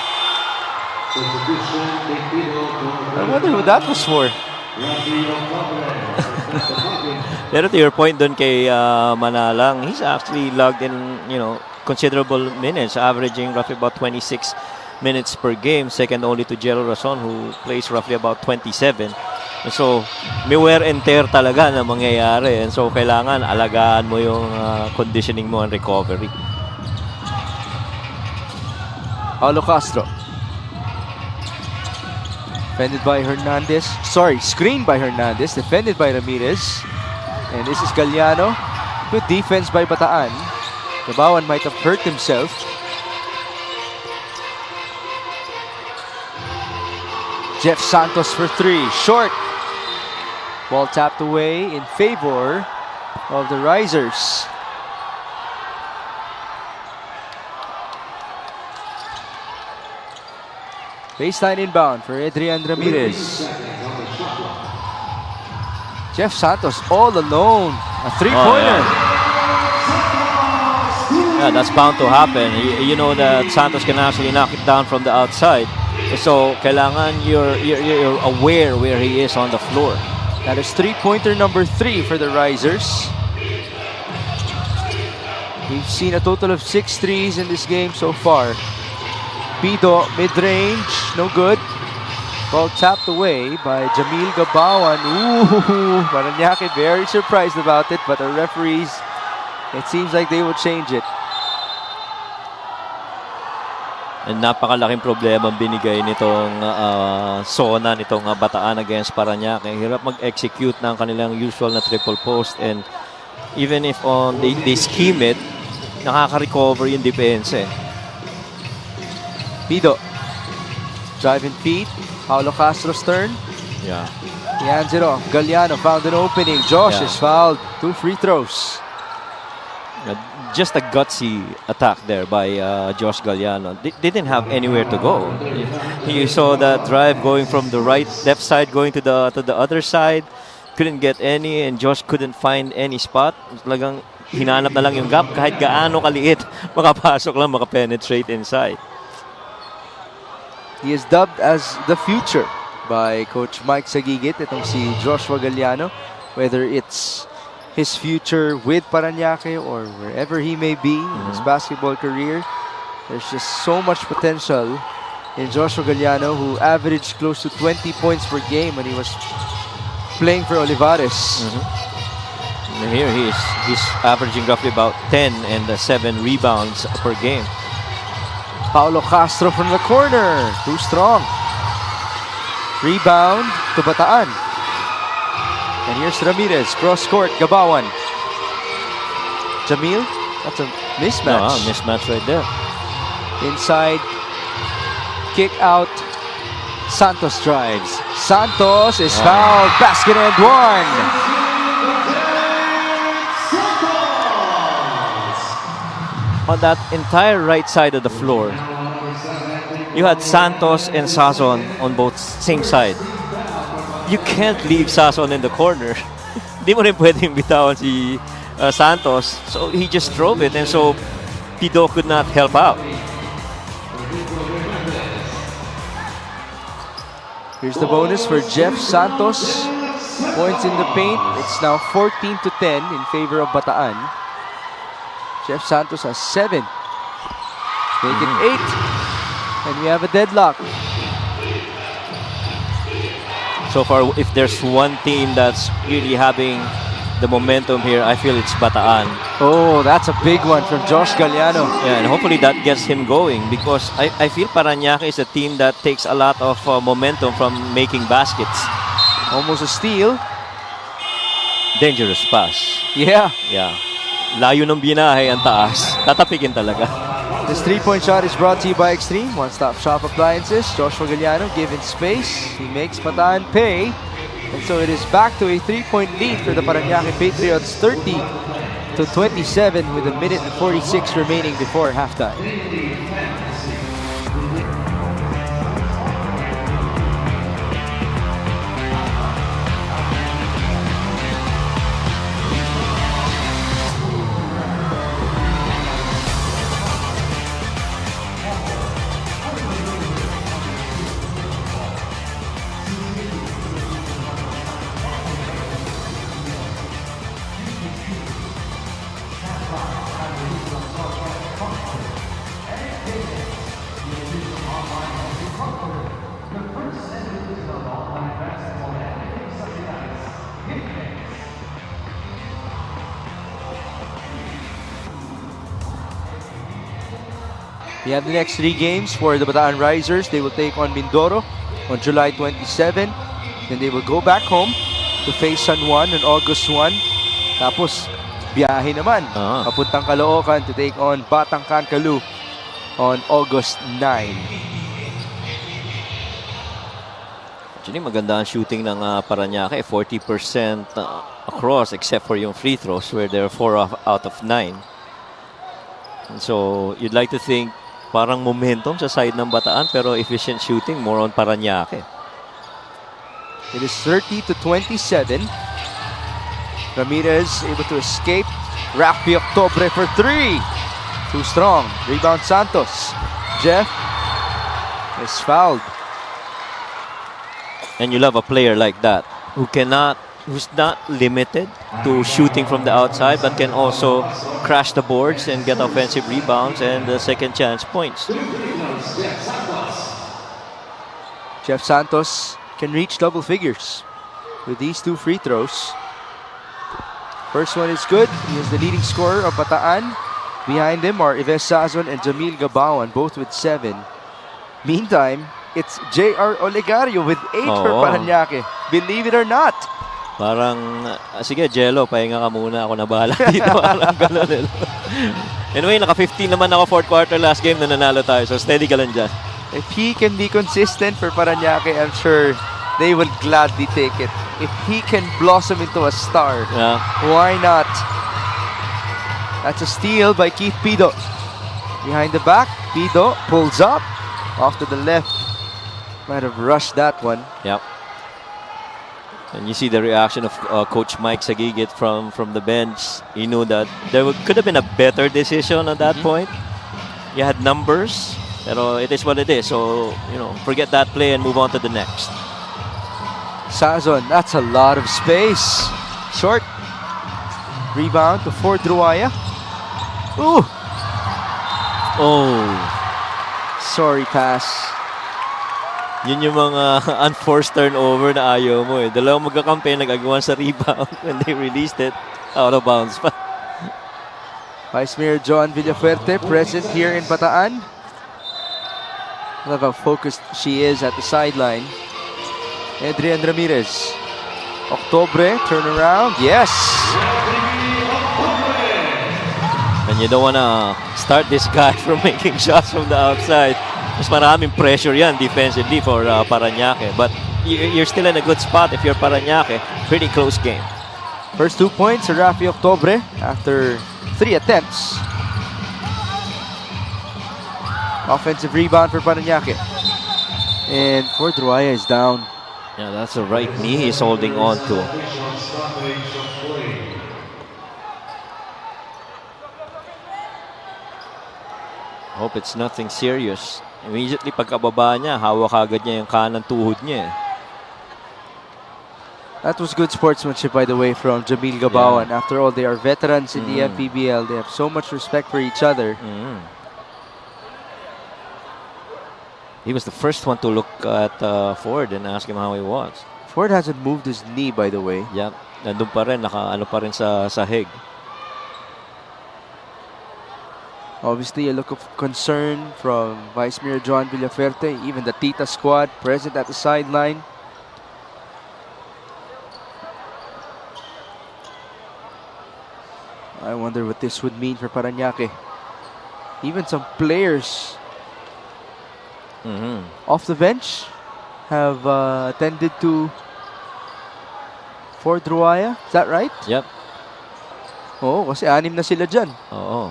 I wonder who that was for. Pero to your point dun kay Manalang, he's actually logged in, considerable minutes, averaging roughly about 26 minutes per game, second only to Jero Rason, who plays roughly about 27. And so, may wear and tear talaga na mangyayari. And so, kailangan alagaan mo yung conditioning mo and recovery. Paulo Castro. Defended by Hernandez. Screened by Hernandez. Defended by Ramirez. And this is Galliano. Good defense by Bataan. Gabawan might have hurt himself. Jeff Santos for 3. Short. Ball tapped away in favor of the Risers. Baseline inbound for Adrian Ramirez. Jeff Santos all alone. A three-pointer. Yeah, that's bound to happen. You know that Santos can actually knock it down from the outside. So, kailangan you're aware where he is on the floor. That is three-pointer number 3 for the Risers. We've seen a total of 6 threes in this game so far. Pido, mid-range, no good. Ball tapped away by Jamil Gabawan. Ooh, Parañaque very surprised about it, but the referees, it seems like they will change it. And napakalaking problema ang binigay nitong zona nitong Bataan against Parañaque. Hirap mag-execute ng kanilang usual na triple post, and even if they scheme it, nakaka-recover yung defense eh. Pido. Drive and feed. Paulo Castro's turn. Yeah. He hands it off. Galliano found an opening. Josh is fouled. 2 free throws. Just a gutsy attack there by Josh Galliano. They didn't have anywhere to go. You saw that drive going from the left side going to the other side. Couldn't get any, and Josh couldn't find any spot. Talagang hinanap na lang yung gap kahit gaano kaliit. Makapasok lang, makapenetrate inside. He is dubbed as the future by Coach Mike Sagigit. Itong si Joshua Galliano. whether it's his future with Parañaque or wherever he may be in his basketball career. There's just so much potential in Joshua Galliano, who averaged close to 20 points per game when he was playing for Olivares. And here he's averaging roughly about 10 and 7 rebounds per game. Paulo Castro from the corner, too strong. Rebound to Bataan. And here's Ramirez, cross court, Gabawan. Jamil, that's a mismatch. Mismatch right there. Inside, kick out. Santos drives. Santos is fouled. Basket and one. On that entire right side of the floor, you had Santos and Sazon on both same side. You can't leave Sazon in the corner. Di mo rin pwedeng bitawan si Santos. So he just drove it, and so Pido could not help out. Here's the bonus for Jeff Santos. Points in the paint. It's now 14-10 in favor of Bataan. Jeff Santos has 7. Make it 8. And we have a deadlock. So far, if there's one team that's really having the momentum here, I feel it's Bataan. Oh, that's a big one from Josh Galliano. Yeah, and hopefully that gets him going, because I feel Parañaque is a team that takes a lot of momentum from making baskets. Almost a steal. Dangerous pass. Yeah. Yeah. Layo ng binahe, ang taas. Tatapikin talaga. This three-point shot is brought to you by Extreme One-Stop Shop Appliances. Joshua Galliano given space. He makes Bataan pay. And so it is back to a 3-point lead for the Parañaque Patriots, 30-27 with 1 minute and 46 remaining before halftime. We have the next 3 games for the Bataan Risers. They will take on Mindoro on July 27. Then they will go back home to face San Juan on August 1. Tapos, biyahe naman. Papuntang Caloocan to take on Batang Kankalu on August 9. Actually, maganda ang shooting ng Parañaque. 40% across, except for yung free throws where they're 4 out of 9. And so, you'd like to think parang momentum sa side ng Bataan, pero efficient shooting more on Parañaque. It is 30-27. Ramirez able to escape. Rafi Octobre for 3. Too strong. Rebound Santos. Jeff is fouled. And you love a player like that who's not limited to shooting from the outside, but can also crash the boards and get offensive rebounds and second chance points. Jeff Santos can reach double figures with these 2 free throws. First one is good. He is the leading scorer of Bataan. Behind him are Ives Sazon and Jamil Gabawan, both with 7. Meantime, it's J.R. Olegario with 8 for Parañaque. Believe it or not. Parang, sige, Jello, pahinga ka muna. Ako na bahala dito. Parang ganun. Anyway, naka-15 naman ako fourth quarter last game na nanalo tayo. So, steady ka lang dyan. If he can be consistent for Parañaque, I'm sure they will gladly take it. If he can blossom into a star, why not? That's a steal by Keith Pido. Behind the back, Pido pulls up. Off to the left. Might have rushed that one. Yep. And you see the reaction of Coach Mike Sagigit from the bench. He knew that could have been a better decision at that point. You had numbers, pero it is what it is. So, forget that play and move on to the next. Sazon, that's a lot of space. short. Rebound to Ford Druaya. Ooh! Oh, Sorry pass. yun yung mga unforced turnover na ayaw mo eh. Dalawang magkakampi nag-agawan sa rebound when they released it. Out of bounds pa. Vice Mayor John Villafuerte present here in Bataan. Look how focused she is at the sideline. Adrian Ramirez. Octobre, turn around. Yes! And you don't wanna start this guy from making shots from the outside. Mas maraming pressure yan defensively for Parañaque. But you're still in a good spot if you're Parañaque. Pretty close game. First 2 points for Rafi Octobre after 3 attempts. Offensive rebound for Parañaque. And Ford Druaya is down. Yeah, that's the right knee he's holding on to. Hope it's nothing serious. Immediately pagkababa niya, hawak agad niya yung kanang tuhod niya. That was good sportsmanship, by the way, from Jamil Gabawan. After all, they are veterans in the MPBL. They have so much respect for each other. He was the first one to look at Ford and ask him how he was. Ford hasn't moved his knee, by the way. Yep, nandun pa rin, naka-ano pa rin sa sahig. Obviously, a look of concern from Vice Mayor John Villafuerte, even the Tita squad present at the sideline. I wonder what this would mean for Parañaque. Even some players off the bench have attended to Ford Druaya. Is that right? Yep. Oo, kasi 6 na sila dyan. Oo.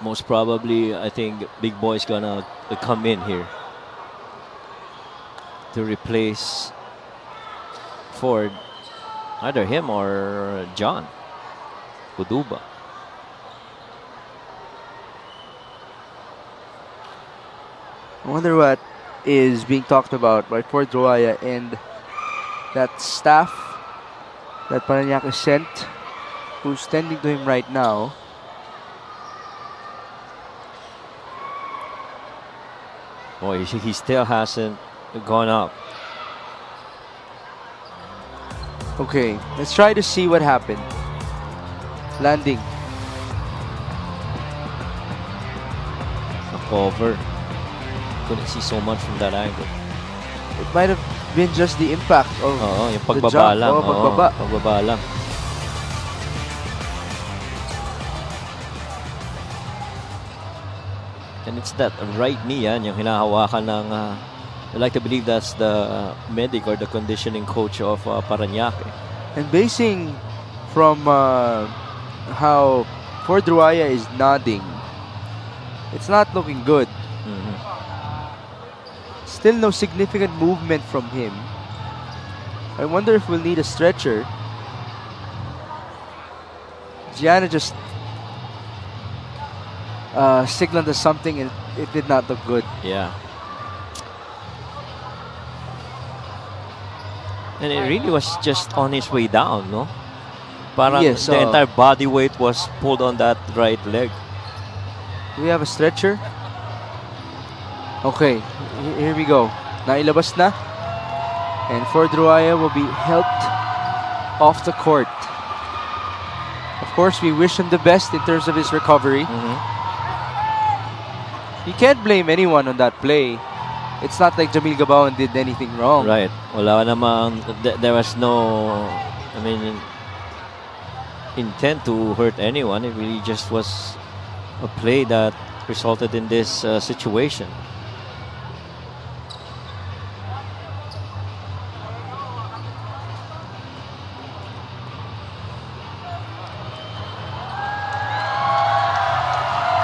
Most probably, I think Big Boy's gonna come in here to replace Ford. Either him or John Kuduba. I wonder what is being talked about by Ford Druaya and that staff that Parañaque sent, who's tending to him right now. Boy, he still hasn't gone up. Okay, let's try to see what happened. Landing. A cover. Couldn't see so much from that angle. It might have been just the impact of Oo, yung the pagbaba jump. lang. Oo, pagbaba. Oo, pagbaba lang. And it's that right knee yan, yung hinahawakan ng I like to believe that's the medic or the conditioning coach of Parañaque. And basing from how Ford Druaya is nodding, it's not looking good. Still no significant movement from him. I wonder if we'll need a stretcher. Gianna just signaled us something and it did not look good. Yeah. And it really was just on his way down, no? Parang Yes, the entire body weight was pulled on that right leg. Do we have a stretcher? Okay, here we go. Nailabas na. And Ford Druaya will be helped off the court. Of course, we wish him the best in terms of his recovery. You can't blame anyone on that play. It's not like Jamil Gabawan did anything wrong. Right. Wala namang, there was no, I mean, intent to hurt anyone. It really just was a play that resulted in this situation.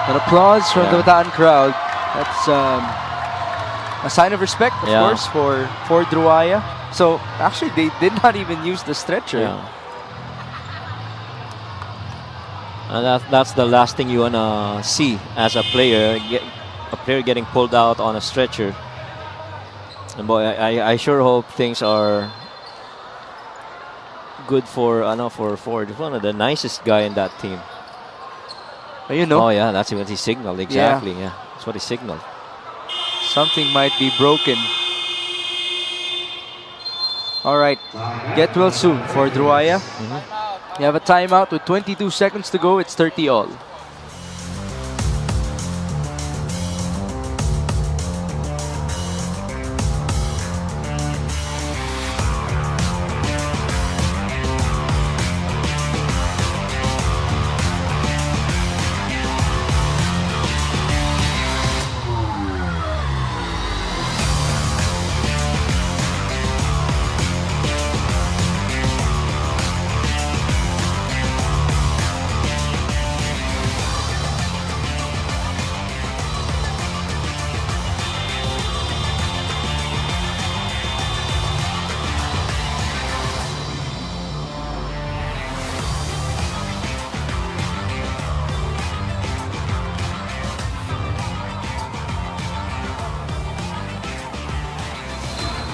An applause from the Bataan crowd. That's a sign of respect, of course, for Ford Druaya. So, actually, they did not even use the stretcher. Yeah. And that's the last thing you want to see as a player. A player getting pulled out on a stretcher. And boy, I sure hope things are good for Ford. One of the nicest guy in that team. You know, Oh yeah, that's what he signaled exactly. Yeah, that's what he signaled. something might be broken. All right, get well soon for Druaya. You have a timeout with 22 seconds to go. It's 30 all.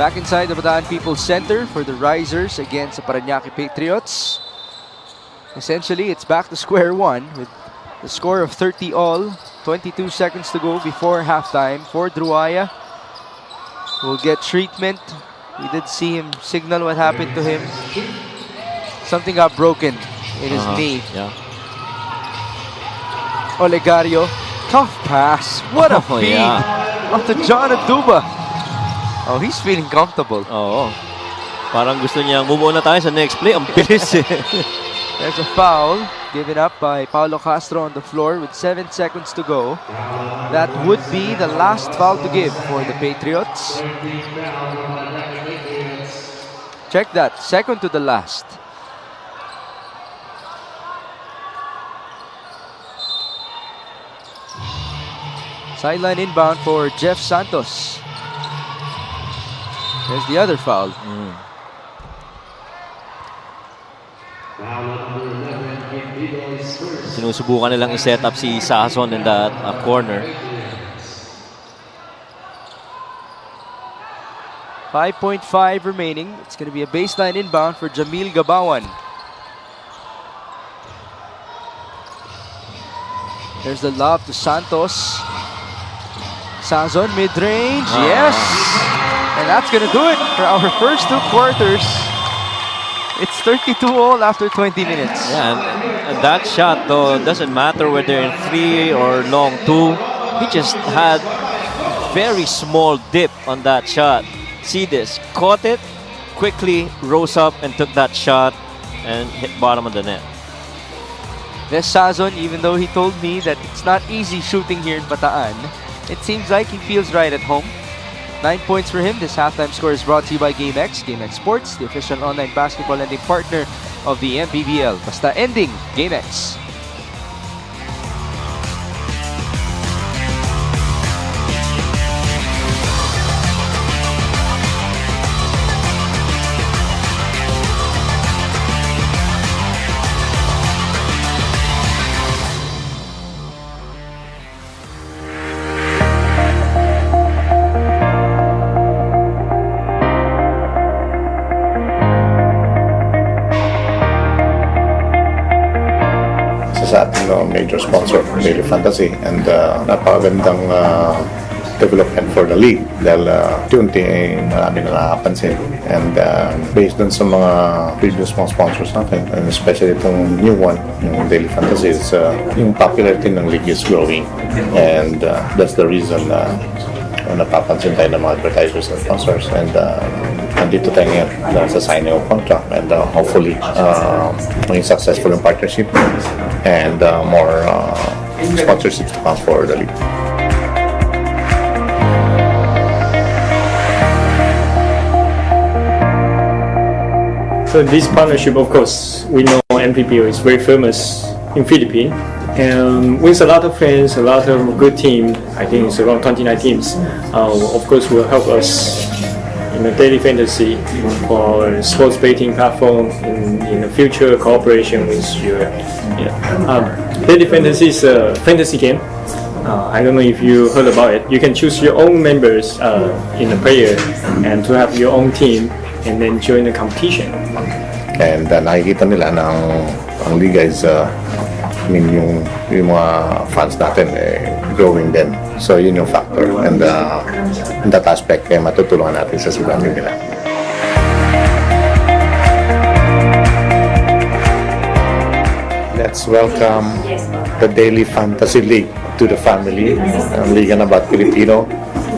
Back inside the Bataan People's Center for the Risers against the Parañaque Patriots. Essentially, it's back to square one with the score of 30 all. 22 seconds to go before halftime for Druaya. Will get treatment. We did see him signal what happened to him. Something got broken in his knee. Yeah. Olegario, tough pass. What a feed onto John Aduba. Oh, he's feeling comfortable. Oo. Parang gusto niya move on na tayo sa next play. Ang bilis eh. There's a foul given up by Paulo Castro on the floor with 7 seconds to go. That would be the last foul to give for the Patriots. Check that, second to the last. Sideline inbound for Jeff Santos. There's the other foul. Sinusubukan nilang i-set up si Sazon in that corner. 5.5 remaining. It's going to be a baseline inbound for Jamil Gabawan. There's the lob to Santos. Sazon mid-range. Yes! And that's going to do it for our first 2 quarters. It's 32 all after 20 minutes. Yeah, and that shot though doesn't matter whether in 3 or long 2. He just had very small dip on that shot. See this, caught it, quickly rose up and took that shot and hit bottom of the net. This Sazon, even though he told me that it's not easy shooting here in Bataan, it seems like he feels right at home. 9 points for him. This halftime score is brought to you by GameX. GameX Sports, the official online basketball lending partner of the MPBL. Basta ending, GameX. Sa ating major sponsor, Daily Fantasy, and napakagandang development for the league dahil unti marami na nakapansin, and based dun sa mga previous mga sponsors natin, and especially itong new one, yung Daily Fantasy, is yung popularity ng league is growing, and that's the reason napapansin tayo ng mga advertisers and sponsors, and nandito tayo ngayon sa signing of contract, and hopefully maging successful yung partnership and more sponsorships to come for the league. So this partnership, of course, we know MPBL is very famous in Philippines, and with a lot of fans, a lot of good team. I think it's around 29 teams. Of course, will help us in the daily fantasy for sports betting platform in the future cooperation with you. Daily fantasy is a fantasy game. I don't know if you heard about it. You can choose your own members in the player and to have your own team and then join the competition. And nakikita nila na ang liga is, yung mga fans natin growing din. So yun yung factor. And in that aspect, matutulungan natin sa sigamin nila. Let's welcome the Daily Fantasy League to the family. Ang Liga na Bat Pilipino.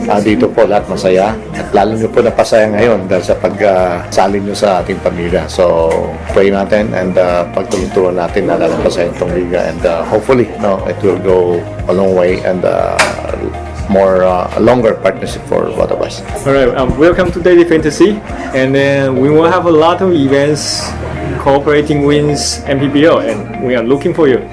Dito po lahat masaya at lalo nyo po napasaya ngayon dahil sa pagsali nyo sa ating pamilya. So, pray natin and pagtulong-tulong natin na lalapasaya itong liga and hopefully it will go a long way and a longer partnership for both of us. Alright, welcome to Daily Fantasy, and we will have a lot of events cooperating with MPBL, and we are looking for you.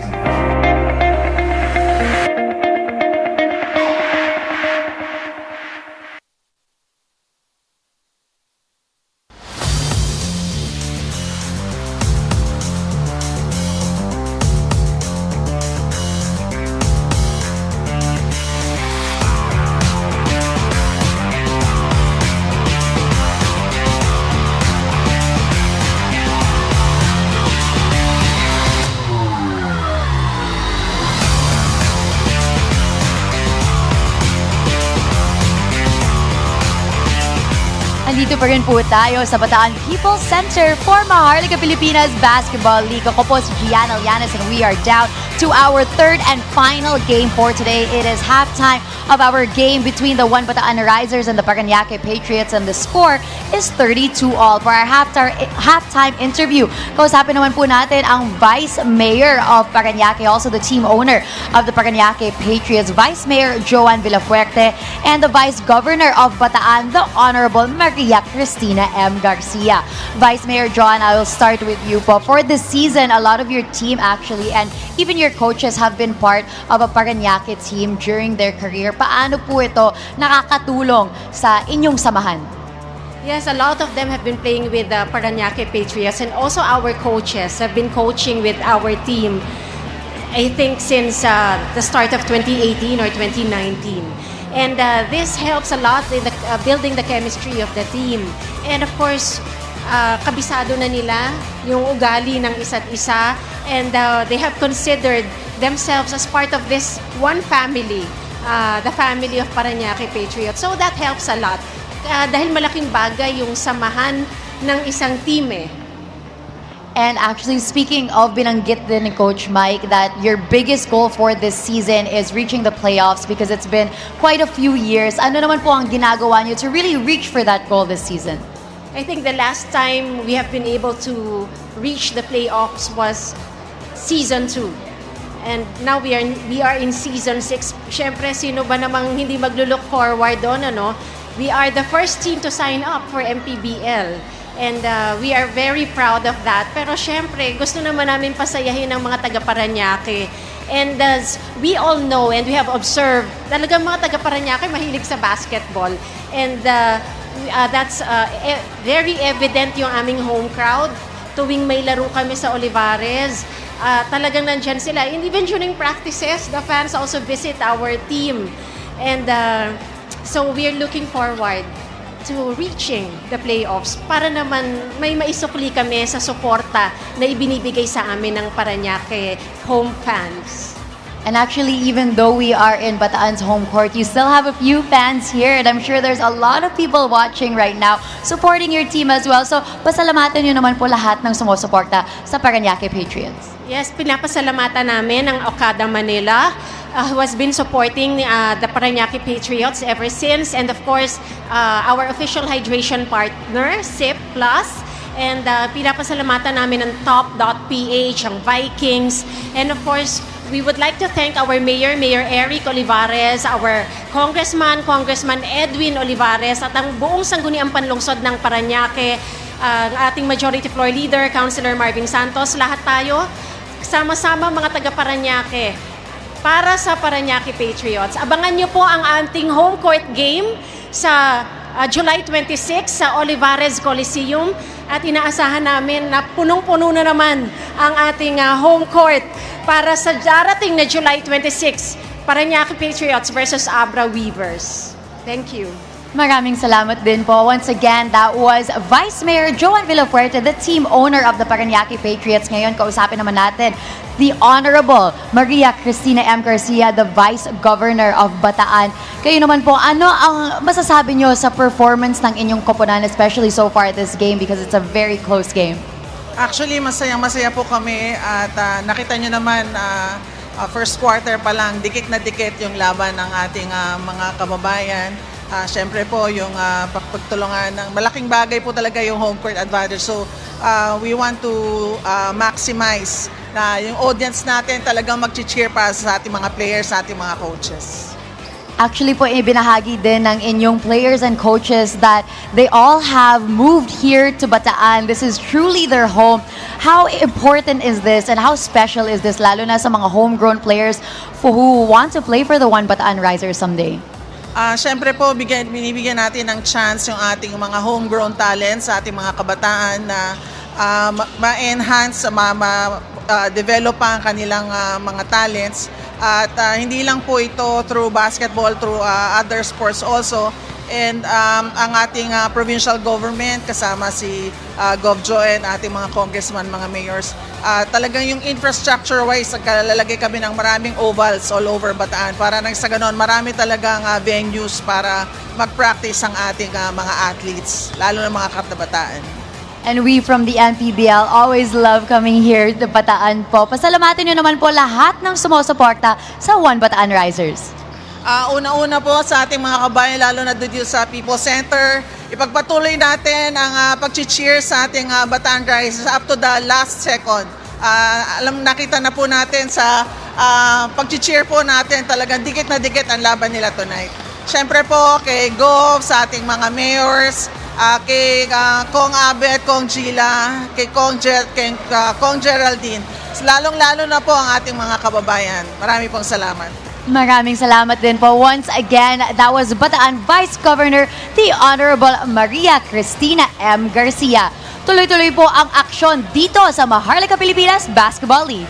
Nandito pa rin po tayo sa Bataan People's Center for Maharlika Pilipinas Basketball League. Ako po si Gian Alianes and we are down to our third and final game for today. It is halftime of our game between the One Bataan Risers and the Parañaque Patriots, and the score is 32-all. For our halftime interview, kausapin naman po natin ang Vice Mayor of Parañaque, also the team owner of the Parañaque Patriots, Vice Mayor Joan Villafuerte, and the Vice Governor of Bataan, the Honorable Maria Cristina M. Garcia. Vice Mayor John, I will start with you po. For this season, a lot of your team actually, and even your coaches have been part of a Parañaque team during their career. Paano po ito nakakatulong sa inyong samahan? Yes, a lot of them have been playing with the Parañaque Patriots, and also our coaches have been coaching with our team, I think, since the start of 2018 or 2019. And this helps a lot in building the chemistry of the team. And of course, kabisado na nila yung ugali ng isa't isa, and they have considered themselves as part of this one family, the family of Parañaque Patriots. So that helps a lot. Dahil malaking bagay yung samahan ng isang team eh. And actually, speaking of, binanggit din ni Coach Mike that your biggest goal for this season is reaching the playoffs because it's been quite a few years. Ano naman po ang ginagawa niyo to really reach for that goal this season? I think the last time we have been able to reach the playoffs was season 2. And now we are in season 6. Syempre, sino ba namang hindi maglo-look forward doon, ano? We are the first team to sign up for MPBL. And we are very proud of that. Pero syempre, gusto naman namin pasayahin ng mga taga-Parañaque. And as we all know and we have observed, talagang mga taga-Parañaque mahilig sa basketball. And that's very evident yung aming home crowd. Tuwing may laro kami sa Olivares, talagang nandyan sila. And even during practices, the fans also visit our team. And so we are looking forward to reaching the playoffs para naman may maisukli kami sa suporta na ibinibigay sa amin ng Parañaque home fans. And actually, even though we are in Bataan's home court, you still have a few fans here, and I'm sure there's a lot of people watching right now supporting your team as well. So, pasalamatan nyo naman po lahat ng sumusuporta sa Parañaque Patriots. Yes, pinapasalamatan namin ang Okada Manila, who has been supporting the Parañaque Patriots ever since. And of course, our official hydration partner, SIP Plus. And pinapasalamatan namin ang Top.ph, ang Vikings. And of course, we would like to thank our Mayor Eric Olivares, our Congressman Edwin Olivares, at ang buong sangguniang panlungsod ng Parañaque, ang ating Majority Floor Leader, Councilor Marvin Santos. Lahat tayo, sama-sama mga taga-Parañaque, para sa Parañaque Patriots. Abangan niyo po ang ating home court game sa July 26 sa Olivares Coliseum, at inaasahan namin na punong-puno na naman ang ating home court para sa darating na July 26, Parañaque Patriots versus Abra Weavers. Thank you. Maraming salamat din po. Once again, that was Vice Mayor Joan Villafuerte, the team owner of the Parañaque Patriots. Ngayon, kausapin naman natin the Honorable Maria Cristina M. Garcia, the Vice Governor of Bataan. Kayo naman po, ano ang masasabi nyo sa performance ng inyong koponan, especially so far this game because it's a very close game? Actually, masaya po kami at nakita nyo naman first quarter pa lang, dikit na dikit yung laban ng ating mga kababayan. Siyempre po, yung pagtulungan ng malaking bagay po talaga yung home court advantage. So, we want to maximize na yung audience natin talagang mag-cheer para sa ating mga players, sa ating mga coaches. Actually po, ibinahagi din ng inyong players and coaches that they all have moved here to Bataan. This is truly their home. How important is this and how special is this, lalo na sa mga homegrown players who want to play for the One Bataan Risers someday? Siyempre po, binibigyan natin ng chance yung ating mga homegrown talents sa ating mga kabataan na ma-enhance, ma-develop pa ang kanilang mga talents. At hindi lang po ito through basketball, through other sports also. And ang ating provincial government, kasama si Gov. Joen, ating mga congressman, mga mayors, talagang yung infrastructure-wise, lalagay kami ng maraming ovals all over Bataan para nang sa ganon, marami talagang venues para mag-practice ang ating mga athletes, lalo na mga kabataan. And we from the MPBL always love coming here to Bataan po. Pasalamatin nyo naman po lahat ng sumusuporta sa One Bataan Risers. Una-una po sa ating mga kabayan, lalo na doon sa People Center, ipagpatuloy natin ang pag-cheer sa ating Bataan Risers up to the last second. Nakita na po natin sa pag-cheer po natin, talagang dikit na dikit ang laban nila tonight. Siyempre po kay Gov, sa ating mga mayors, kay Kong Abet, Kong Gila, kay Kong Geraldine. Lalong-lalo na po ang ating mga kababayan. Marami pong salamat. Maraming salamat din po. Once again, that was Bataan Vice Governor, the Honorable Maria Cristina M. Garcia. Tuloy-tuloy po ang aksyon dito sa Maharlika Pilipinas Basketball League.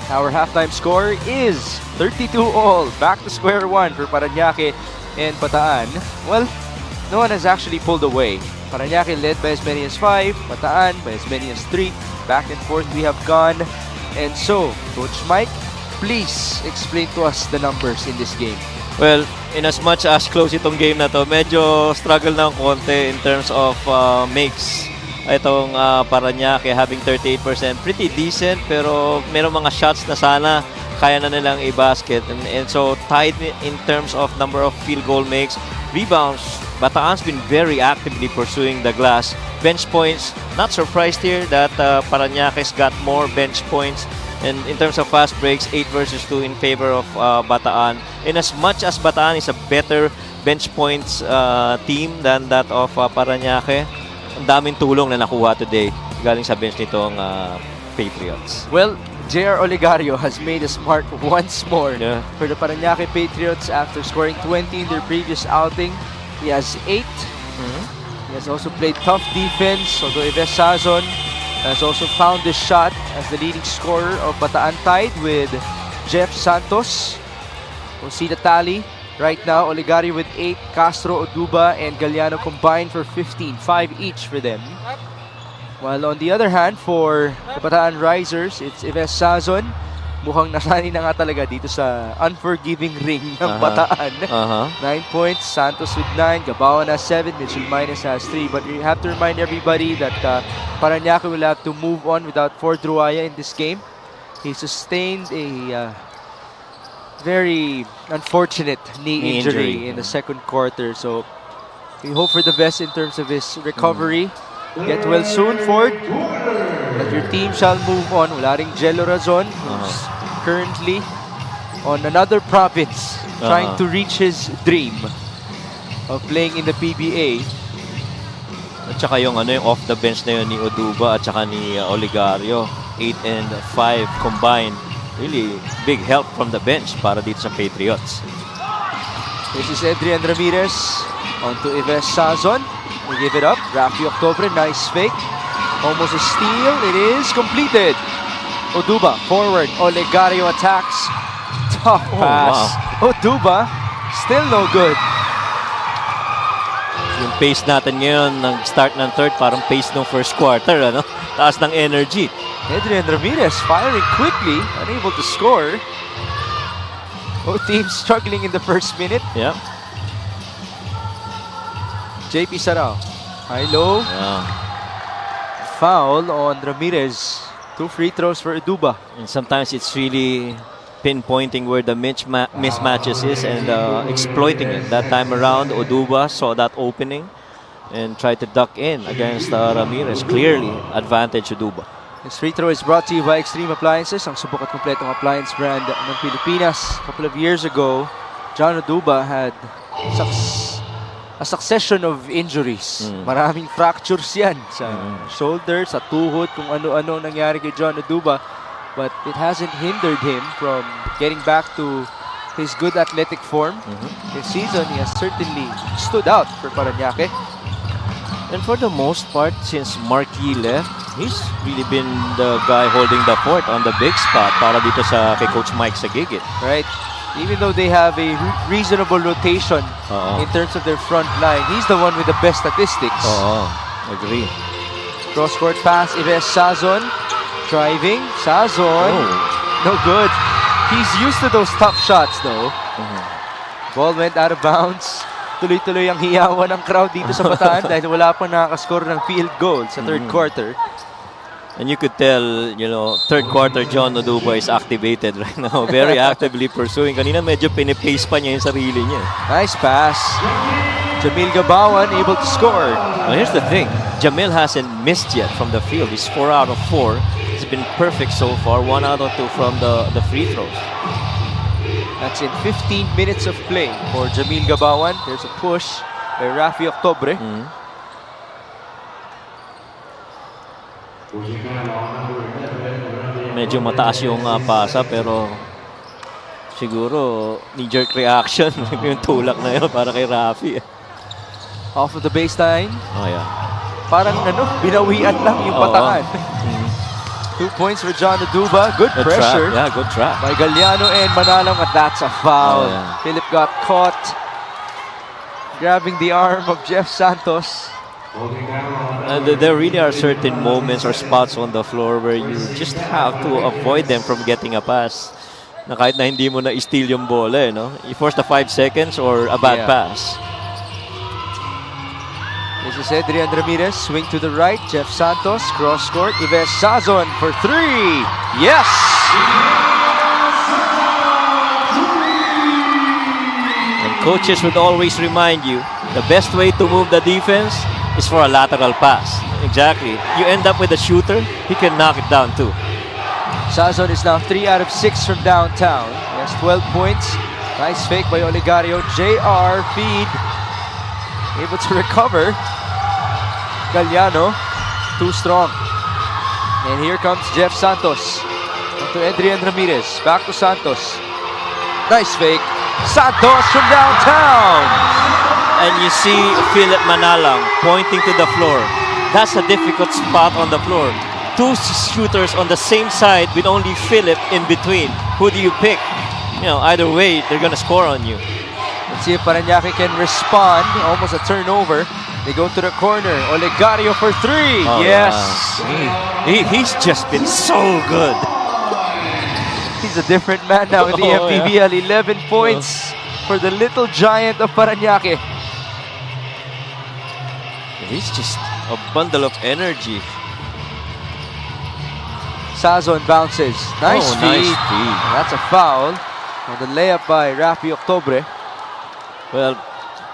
Our halftime score is 32-all. Back to square one for Parañaque and Bataan. Well, no one has actually pulled away. Parañaque led by as many as 5, Bataan by as many as 3. Back and forth we have gone. And so, Coach Mike, please explain to us the numbers in this game. Well, in as much as close itong game na to, medyo struggle na ng konti in terms of makes. Itong Parañaque having 38%, pretty decent, pero merong mga shots na sana kaya na nilang i-basket. And so tied in terms of number of field goal makes. Rebounds, Bataan's been very actively pursuing the glass. Bench points, not surprised here that Parañaque's got more bench points. And in terms of fast breaks, 8 versus 2 in favor of Bataan. In as much as Bataan is a better bench points team than that of Parañaque, ang daming tulong na nakuha today galing sa bench nitong Patriots. Well, JR Olegario has made us mark once more for the Parañaque Patriots after scoring 20 in their previous outing. He has 8. He has also played tough defense, although Yves Sazon has also found the shot as the leading scorer of Bataan, tied with Jeff Santos. We'll see the tally. Right now, Olegario with 8, Castro, Oduba, and Galliano combined for 15, 5 each for them. While on the other hand, for the Bataan Risers, it's Yves Sazon. Mukhang nasani na nga talaga dito sa unforgiving ring ng Bataan. 9 points, Santos with 9, Gabawan has 7, Mitchell Minus has 3. But you have to remind everybody that Parañaque will have to move on without Ford Ruaya in this game. He sustained a very unfortunate knee injury in the second quarter. So we hope for the best in terms of his recovery. Get well soon, Ford. That your team shall move on. Wala ring Jello Razon, who's currently on another province trying to reach his dream of playing in the PBA. At saka yung off the bench na yun ni Oduba at saka ni Olegario, 8 and 5 combined. Really big help from the bench para dito sa Patriots. This is Adrian Ramirez onto Yves Sazon. We give it up. Rafi Octobre, nice fake. Almost a steal. It is completed. Oduba forward. Olegario attacks. Tough pass. Wow. Oduba still no good. Yung pace natin ngayon, nag-start ng third, parang pace ng first quarter, Taas ng energy. Adrian Ramirez firing quickly, unable to score. Both teams struggling in the first minute. Yeah. JP Sarao. High-low. Foul on Ramirez. 2 free throws for Oduba. And sometimes it's really pinpointing where the mismatches is and exploiting it. That time around, Oduba saw that opening and tried to duck in against Ramirez. Clearly, advantage Oduba. This free throw is brought to you by Extreme Appliances, ang subok at kompletong appliance brand ng Pilipinas. A couple of years ago, John Oduba had a succession of injuries. Maraming fractures yan sa shoulder, sa tuhod, kung ano-ano nangyari kay John Oduba. But it hasn't hindered him from getting back to his good athletic form. This season, he has certainly stood out for Parañaque. And for the most part, since Marquis left, he's really been the guy holding the fort on the big spot para dito sa kay Coach Mike sa Gigit. Right. Even though they have a reasonable rotation in terms of their front line, he's the one with the best statistics. Agree. Cross-court pass, Yves Sazon. Driving, Sazon. No good. He's used to those tough shots though. Ball went out of bounds. Tuloy-tuloy ang hiyawan ng crowd dito sa Bataan dahil wala pang nakakascore ng field goal sa third quarter. And you could tell, third quarter, John Oduba is activated right now. Very actively pursuing. Kanina medyo pinipace pa niya yung sarili niya. Nice pass. Jamil Gabawan able to score. Well, here's the thing. Jamil hasn't missed yet from the field. He's 4 out of 4. He's been perfect so far. 1 out of 2 from the free throws. That's in 15 minutes of play for Jamil Gabawan. There's a push by Rafi Octobre. Medyo mataas yung pasa pero siguro knee-jerk reaction yung tulak na yun para kay Rafi. Off of the baseline. Oh yeah. Parang binawian lang yung Bataan. 2 points for John Oduba. Good Good pressure trap. Yeah, good trap. by Galliano and Manalang, but that's a foul. Oh, yeah. Philip got caught grabbing the arm of Jeff Santos. There really are certain moments or spots on the floor where you just have to avoid them from getting a pass. Na kahit na hindi mo na steal yung bola, no? You force the 5 seconds or a bad Yeah. pass. This is Adrian Ramirez, swing to the right. Jeff Santos, cross court. Ives Sazon for 3. Yes! And coaches would always remind you, the best way to move the defense is for a lateral pass. Exactly. You end up with a shooter, he can knock it down too. Sazon is now 3 out of 6 from downtown. He has 12 points. Nice fake by Oligario. JR feed. Able to recover. Galliano, too strong. And here comes Jeff Santos. To Adrian Ramirez. Back to Santos. Nice fake. Santos from downtown. And you see Philip Manalang pointing to the floor. That's a difficult spot on the floor. 2 shooters on the same side with only Philip in between. Who do you pick? You know, either way, they're gonna score on you. Let's see if Parañaque can respond. Almost a turnover. They go to the corner. Oligario for 3. Oh, Yes. He's just been so good. He's a different man now in the Oh, MPBL. 11 points for the little giant of Parañaque. He's just a bundle of energy. Sazon bounces. Nice Oh, feed. nice feed. And that's a foul. On the layup by Rafi Octobre. Well,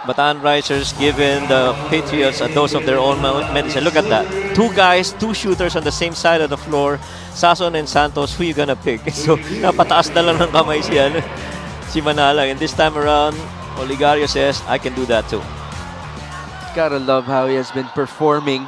Bataan Risers given the Patriots a dose of their own medicine. Look at that. 2 guys, 2 shooters on the same side of the floor. Sazon and Santos, who you gonna pick? So, napataas na lang ng kamay si Manalang. And this time around, Oligario says, I can do that too. Gotta love how he has been performing.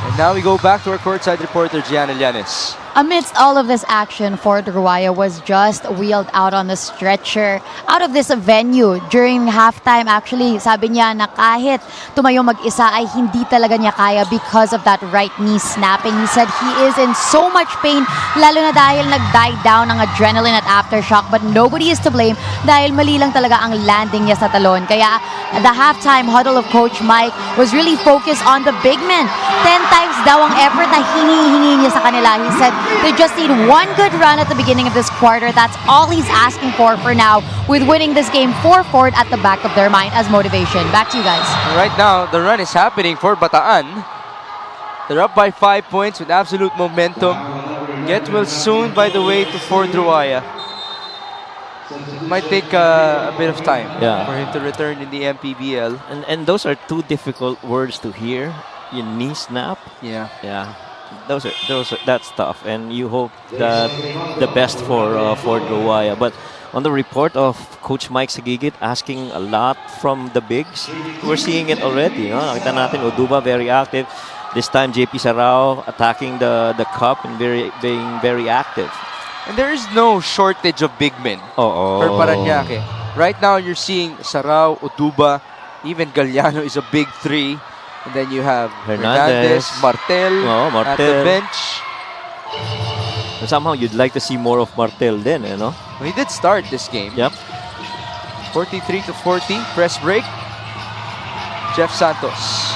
And now we go back to our courtside reporter, Gianna Llanes. Amidst all of this action, Fort Ruaya was just wheeled out on the stretcher out of this venue. During halftime, actually, sabi niya na kahit tumayo mag-isa ay hindi talaga niya kaya because of that right knee snapping. He said he is in so much pain, lalo na dahil nag-die down ang adrenaline at aftershock, but nobody is to blame dahil mali lang talaga ang landing niya sa talon. Kaya the halftime huddle of Coach Mike was really focused on the big men. 10 times daw ang effort na hingi-hingi niya sa kanila. He said they just need one good run at the beginning of this quarter. That's all he's asking for now, with winning this game 4-4 at the back of their mind as motivation. Back to you guys. Right now, the run is happening for Bataan. They're up by 5 points with absolute momentum. Get well soon, by the way, to Fort Ruaya. It might take a bit of time for him to return in the MPBL. And those are 2 difficult words to hear. Your knee snap. Yeah. That's tough, and you hope that the best for Fort Ruaya. But on the report of Coach Mike Sagigit asking a lot from the bigs, we're seeing it already. Nakita natin Oduba very active. This time JP Sarao attacking the cup and being very active. And there is no shortage of big men for Parañaque. Right now, you're seeing Sarao, Oduba, even Galliano is a big 3. And then you have Hernandez, Martel at the bench. And somehow you'd like to see more of Martel then, Well, he did start this game. Yep. 43-40, press break. Jeff Santos.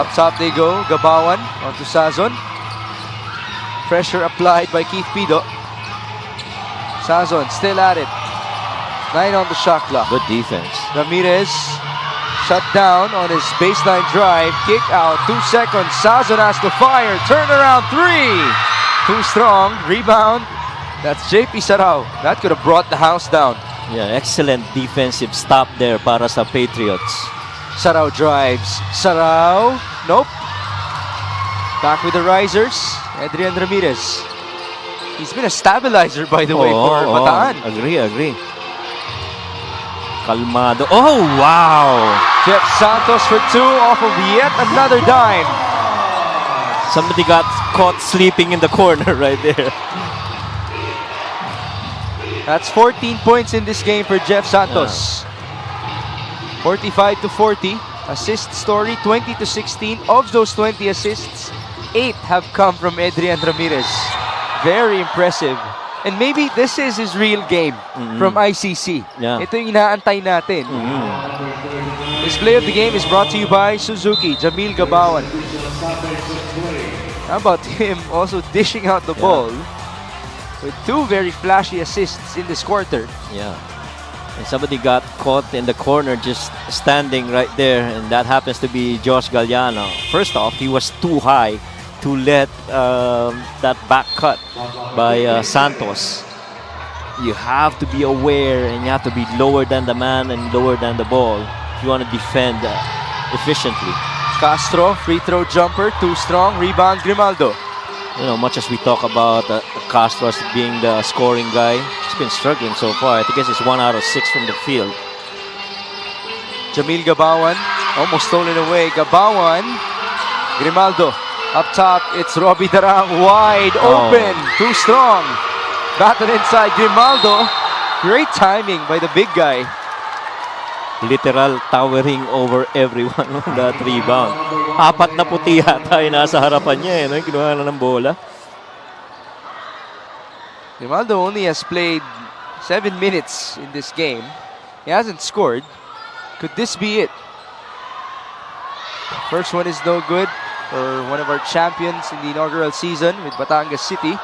Up top they go, Gabawan onto Sazon. Pressure applied by Keith Pido. Sazon still at it. 9 on the shot clock. Good defense. Ramirez shut down on his baseline drive. Kick out. 2 seconds. Sazon has to fire. Turnaround 3. Too strong. Rebound. That's JP Sarao. That could have brought the house down. Yeah, excellent defensive stop there para sa Patriots. Sarao drives. Sarao. Nope. Back with the risers. Adrian Ramirez. He's been a stabilizer, by the way, for Bataan. Agree. Kalmado. Oh, wow! Jeff Santos for 2 off of yet another dime. Somebody got caught sleeping in the corner right there. That's 14 points in this game for Jeff Santos. 45-40. Assist story, 20-16. Of those 20 assists, 8 have come from Adrian Ramirez. Very impressive. And maybe this is his real game from ICC. Yeah. Ito yung inaantay natin. This play of the game is brought to you by Suzuki, Jamil Gabawan. How about him also dishing out the ball with 2 very flashy assists in this quarter. Yeah. And somebody got caught in the corner just standing right there, and that happens to be Josh Galliano. First off, he was too high to let that back cut by Santos. You have to be aware, and you have to be lower than the man and lower than the ball if you want to defend efficiently. Castro, free throw jumper, too strong. Rebound, Grimaldo. You know, much as we talk about Castro as being the scoring guy, he's been struggling so far. I think it's 1 out of 6 from the field. Jamil Gabawan, almost stolen away. Gabawan, Grimaldo, up top, it's Robbie Darang, wide open, too strong. Battle inside, Grimaldo, great timing by the big guy. Literal towering over everyone on that rebound. 4 na puti yata yung nasa harapan niya, no? Kinuha na ng bola. Grimaldo only has played 7 minutes in this game. He hasn't scored. Could this be it? First one is no good for one of our champions in the inaugural season with Batangas City.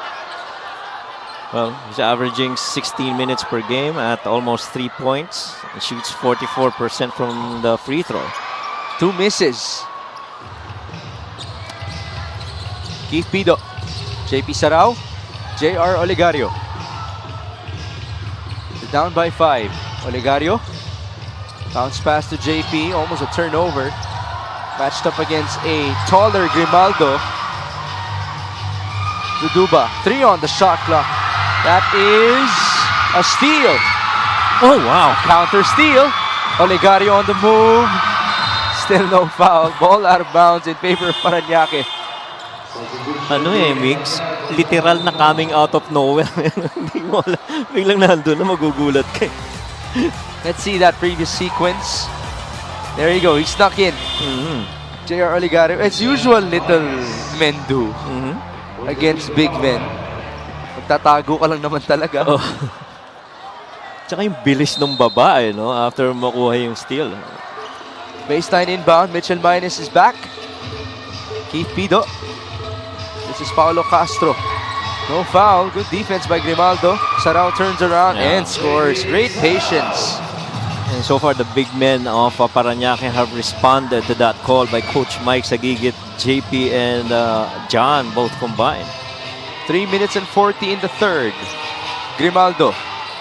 Well, he's averaging 16 minutes per game at almost 3 points. He shoots 44% from the free throw. 2 misses. Keith Pido, JP Sarao, JR Olegario. They're down by 5. Olegario, bounce pass to JP, almost a turnover. Matched up against a taller Grimaldo. Duduba, 3 on the shot clock. That is a steal. Oh, wow. Counter steal. Olegario on the move. Still no foul. Ball out of bounds in favor of Parañaque. Ano Mix? Literal na coming out of nowhere. Hindi mo alam. Biglang nandun na magugulat ka. Let's see that previous sequence. There you go. He snuck in. JR Olegario. It's usual little men do against big men. Magtatago ka lang naman talaga. Oh. Tsaka yung bilis ng babae, no? After makuha yung steal. Baseline inbound. Mitchell Minus is back. Keith Pido. This is Paulo Castro. No foul. Good defense by Grimaldo. Sarao turns around and scores. Great patience. And so far, the big men of Parañaque have responded to that call by Coach Mike Sagigit, JP, and John, both combined. 3 minutes and 40 in the third. Grimaldo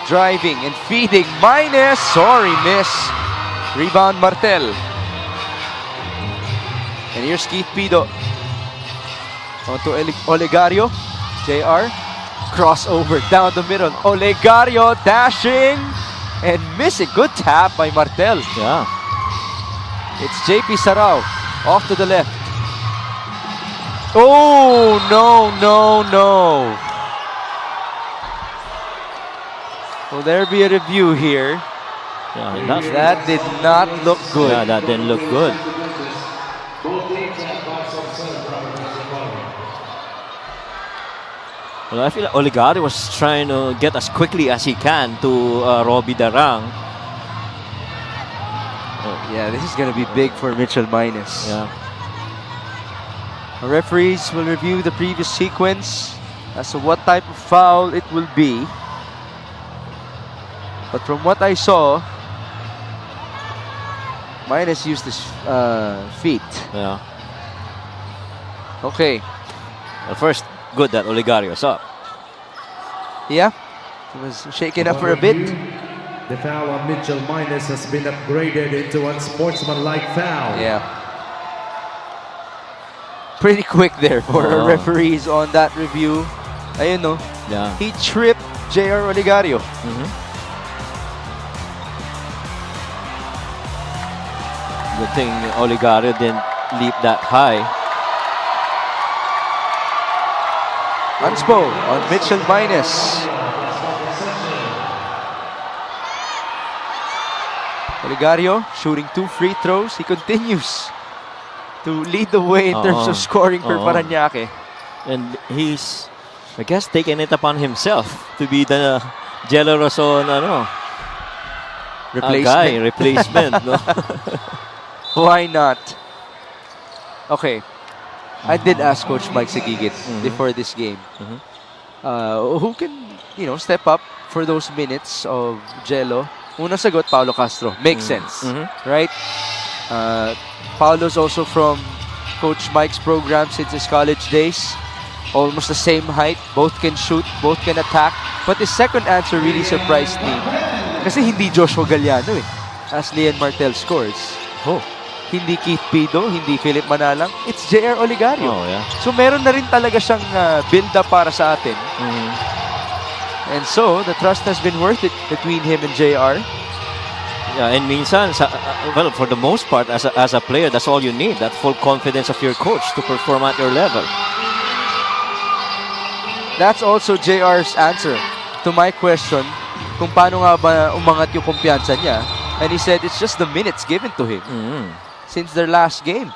driving and feeding. Minus. Sorry, miss. Rebound Martel. And here's Keith Pido. On to Olegario. JR. Crossover down the middle. Olegario dashing and missing. Good tap by Martel. Yeah. It's JP Sarao off to the left. Oh, no, no, no. Will there be a review here? Yeah, that did not look good. Yeah, that didn't look good. Well, I feel like Olegario was trying to get as quickly as he can to Robbie Darang. Yeah, this is going to be big for Mitchell Minus. Yeah. The referees will review the previous sequence as to what type of foul it will be. But from what I saw, Minus used his feet. Yeah. Okay. Well, first, good that Olegario's up. Yeah. He was shaken up for a bit. The foul on Mitchell Minus has been upgraded into unsportsmanlike foul. Yeah. Pretty quick there for our referees on that review. Ayun no. Yeah. He tripped JR Olegario. Good thing Olegario didn't leap that high. Anspo on Mitchell Minus. Olegario shooting 2 free throws. He continues to lead the way in terms of scoring for Parañaque. And he's, I guess, taken it upon himself to be the Jello Rason replacement. No? Why not? Okay. I did ask Coach Mike Sagigit before this game who can, step up for those minutes of Jello. Unang sagot, Paulo Castro. Makes sense, right? Paulo's also from Coach Mike's program since his college days. Almost the same height. Both can shoot, both can attack. But his second answer really surprised me. Kasi hindi Joshua Galliano as Lian Martel scores. Hindi Keith Pido, hindi Philip Manalang. It's JR Oligario. So meron na rin talaga siyang build-up para sa atin. And so, the trust has been worth it between him and JR. Yeah, and minsan, well, for the most part, as a player, that's all you need. That full confidence of your coach to perform at your level. That's also JR's answer to my question kung paano nga ba umangat yung kumpiyansa niya. And he said it's just the minutes given to him since their last game.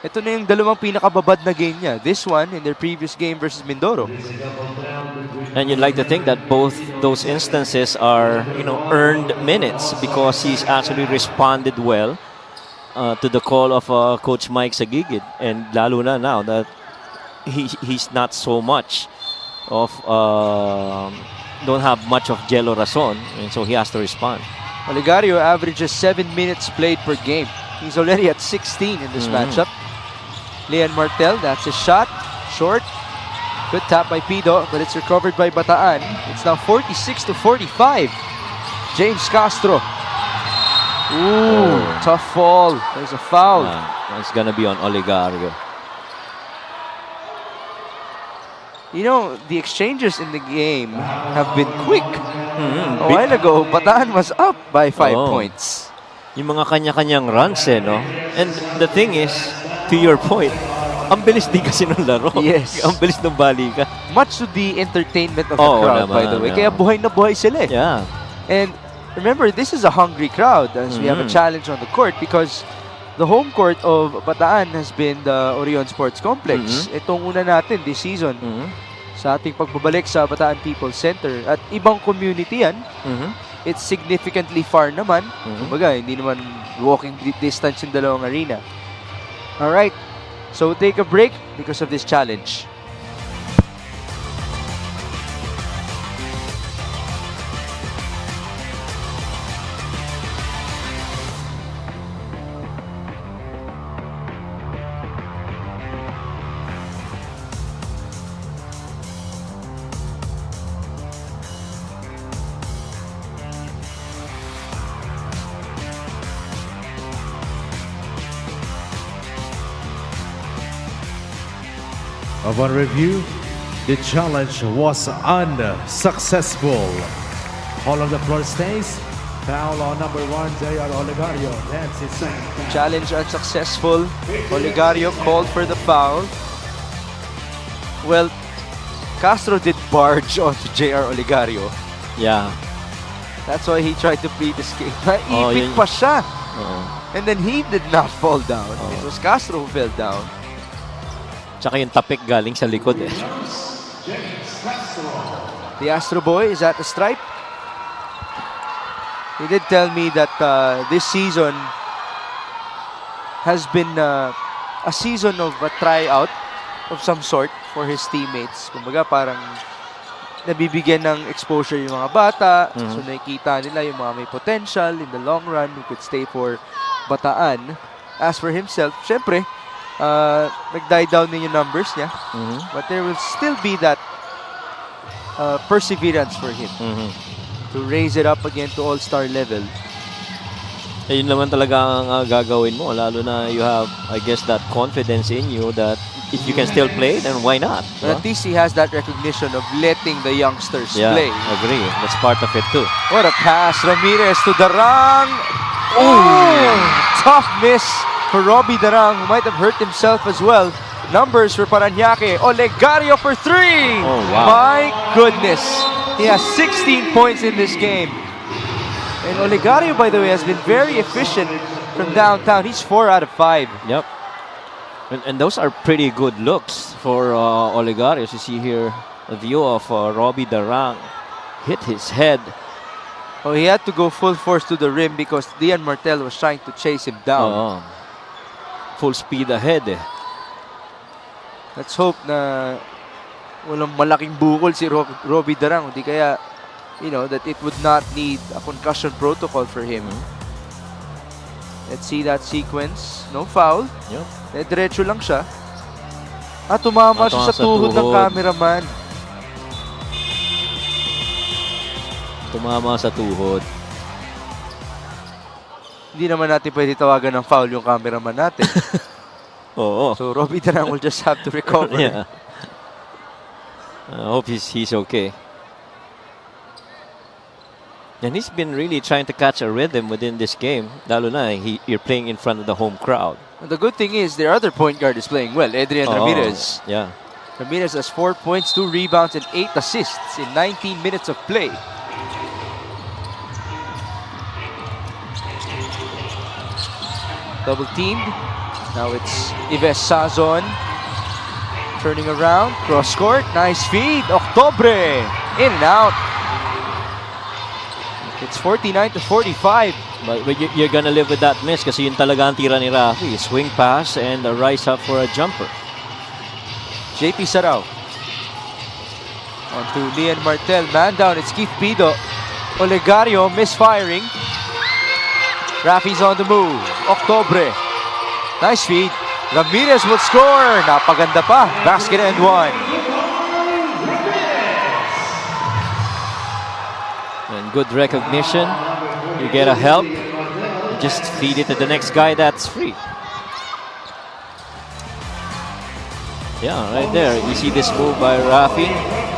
Ito na yung dalawang pinakababad na game niya. This one in their previous game versus Mindoro. And you'd like to think that both those instances are, earned minutes because he's actually responded well to the call of Coach Mike Sagigit. And lalo na now that he's not so much of, don't have much of Jello Rason, and so he has to respond. Oligario averages 7 minutes played per game. He's already at 16 in this matchup. Lian Martel, that's his shot. Short. Good tap by Pido, but it's recovered by Bataan. It's now 46-45. James Castro. Ooh, tough fall. There's a foul. It's gonna be on Oligario. The exchanges in the game have been quick. A while ago, Bataan was up by 5 points. Yung mga kanya-kanyang runs, no? And the thing is, to your point, ang bilis din kasi ng laro. Yes. Ang bilis ng balikan. Much to the entertainment of the crowd, by the way. Kaya buhay na buhay sila. Yeah. And remember, this is a hungry crowd as we have a challenge on the court because the home court of Bataan has been the Orion Sports Complex. Itong una natin this season sa ating pagbabalik sa Bataan People's Center. At ibang community yan. It's significantly far naman. Kumbaga, hindi naman walking distance yung dalawang arena. Alright, so take a break because of this challenge. Upon review, the challenge was unsuccessful. All of the floor stays. Foul on number 1, JR Oligario. That's his second foul. Challenge unsuccessful. Oligario called for the foul. Well, Castro did barge onto JR Oligario. Yeah. That's why he tried to plead escape. Naipit pa siya. And then he did not fall down. It was Castro who fell down. Tsaka yung tapik galing sa likod The Astro Boy is at the stripe. He did tell me that this season has been a season of a tryout of some sort for his teammates. Kumbaga parang nabibigyan ng exposure yung mga bata. So nakikita nila yung mga may potential in the long run who could stay for Bataan. As for himself, syempre, nag-die down din yung numbers niya. But there will still be that perseverance for him to raise it up again to all-star level. Yun naman talaga ang gagawin mo. Lalo na you have, I guess, that confidence in you that if you can still play, then why not? But at least he has that recognition of letting the youngsters play. Agree. That's part of it too. What a pass. Ramirez to Darang. Tough miss for Robbie Darang, who might have hurt himself as well. Numbers for Parañaque. Oligario for 3. Oh, wow. My goodness. He has 16 points in this game. And Oligario, by the way, has been very efficient from downtown. He's 4 out of 5. Yep. And those are pretty good looks for Olegario. As you see here, a view of Robbie Darang hit his head. Oh, he had to go full force to the rim because Lian Martel was trying to chase him down. Full speed ahead eh. Let's hope na walang malaking bukol si Robbie Darang. Hindi kaya, that it would not need a concussion protocol for him. Let's see that sequence. No foul. Yep. Diretso lang siya. Tumama siya sa tuhod ng cameraman. Tumama sa tuhod. Hindi naman natin pwede tawagan ng foul yung cameraman natin. Oo. So Robbie Darang will just have to recover. Yeah. I hope he's okay. And he's been really trying to catch a rhythm within this game. Lalo na, you're playing in front of the home crowd. And the good thing is their other point guard is playing well, Adrian Ramirez. Yeah. Ramirez has 4 points, 2 rebounds, and 8 assists in 19 minutes of play. Double teamed. Now it's Ives Sazon. Turning around, cross court, nice feed. Octobre, in and out. It's 49-45. But you're gonna live with that miss kasi yun talaga ang tira ni Rafi. Swing pass and a rise up for a jumper. JP Sarao. On to Lian Martel. Man down, it's Keith Pido. Olegario misfiring. Rafi's on the move. Octobre. Nice feed. Ramirez will score. Napaganda pa. Basket and one. And good recognition. You get a help. Just feed it to the next guy that's free. Yeah, right there. You see this move by Rafi.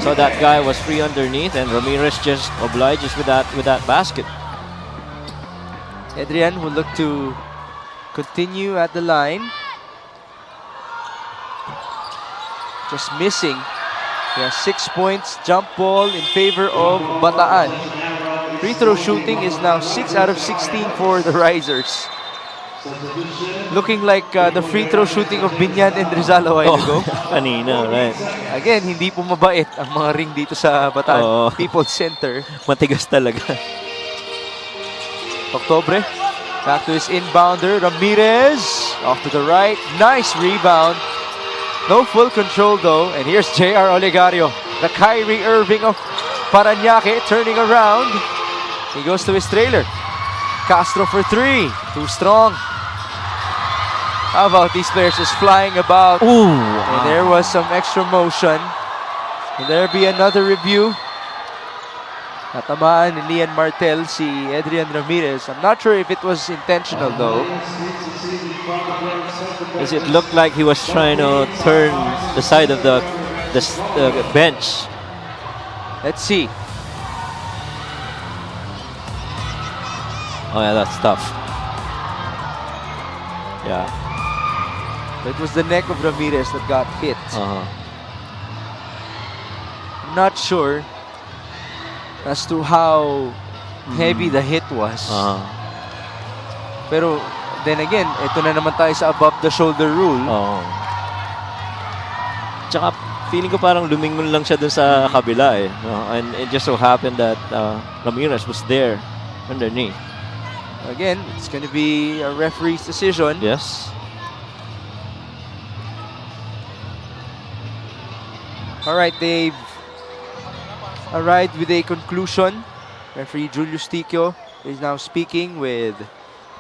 So that guy was free underneath, and Ramirez just obliges with that basket. Adrian will look to continue at the line. Just missing. He has 6 points. Jump ball in favor of Bataan. Free throw shooting is now 6 out of 16 for the Risers. Looking like the free throw shooting of Binyan and Rizal a while ago. Kanina, right. Again, hindi po mabait ang mga ring dito sa Bataan People's Center. Matigas talaga. Octobre. Back to his inbounder. Ramirez. Off to the right. Nice rebound. No full control though. And here's J.R. Olegario. The Kyrie Irving of Parañaque turning around. He goes to his trailer. Castro for 3. Too strong. How about these players just flying about? Ooh, And there was some extra motion. Will there be another review? Natamaan ni Lian Martel si Adrian Ramirez. I'm not sure if it was intentional though. Because it looked like he was trying to turn the side of the bench. Let's see. Oh yeah, that's tough. Yeah. It was the neck of Ramirez that got hit. I'm not sure as to how heavy the hit was. Pero then again, ito na naman tayo sa above the shoulder rule. Tsaka feeling ko parang lumingon lang siya dun sa kabila eh. And it just so happened that Ramirez was there underneath. Again, it's going to be a referee's decision. Yes. All right, they've arrived with a conclusion. Referee Julius Tiquio is now speaking with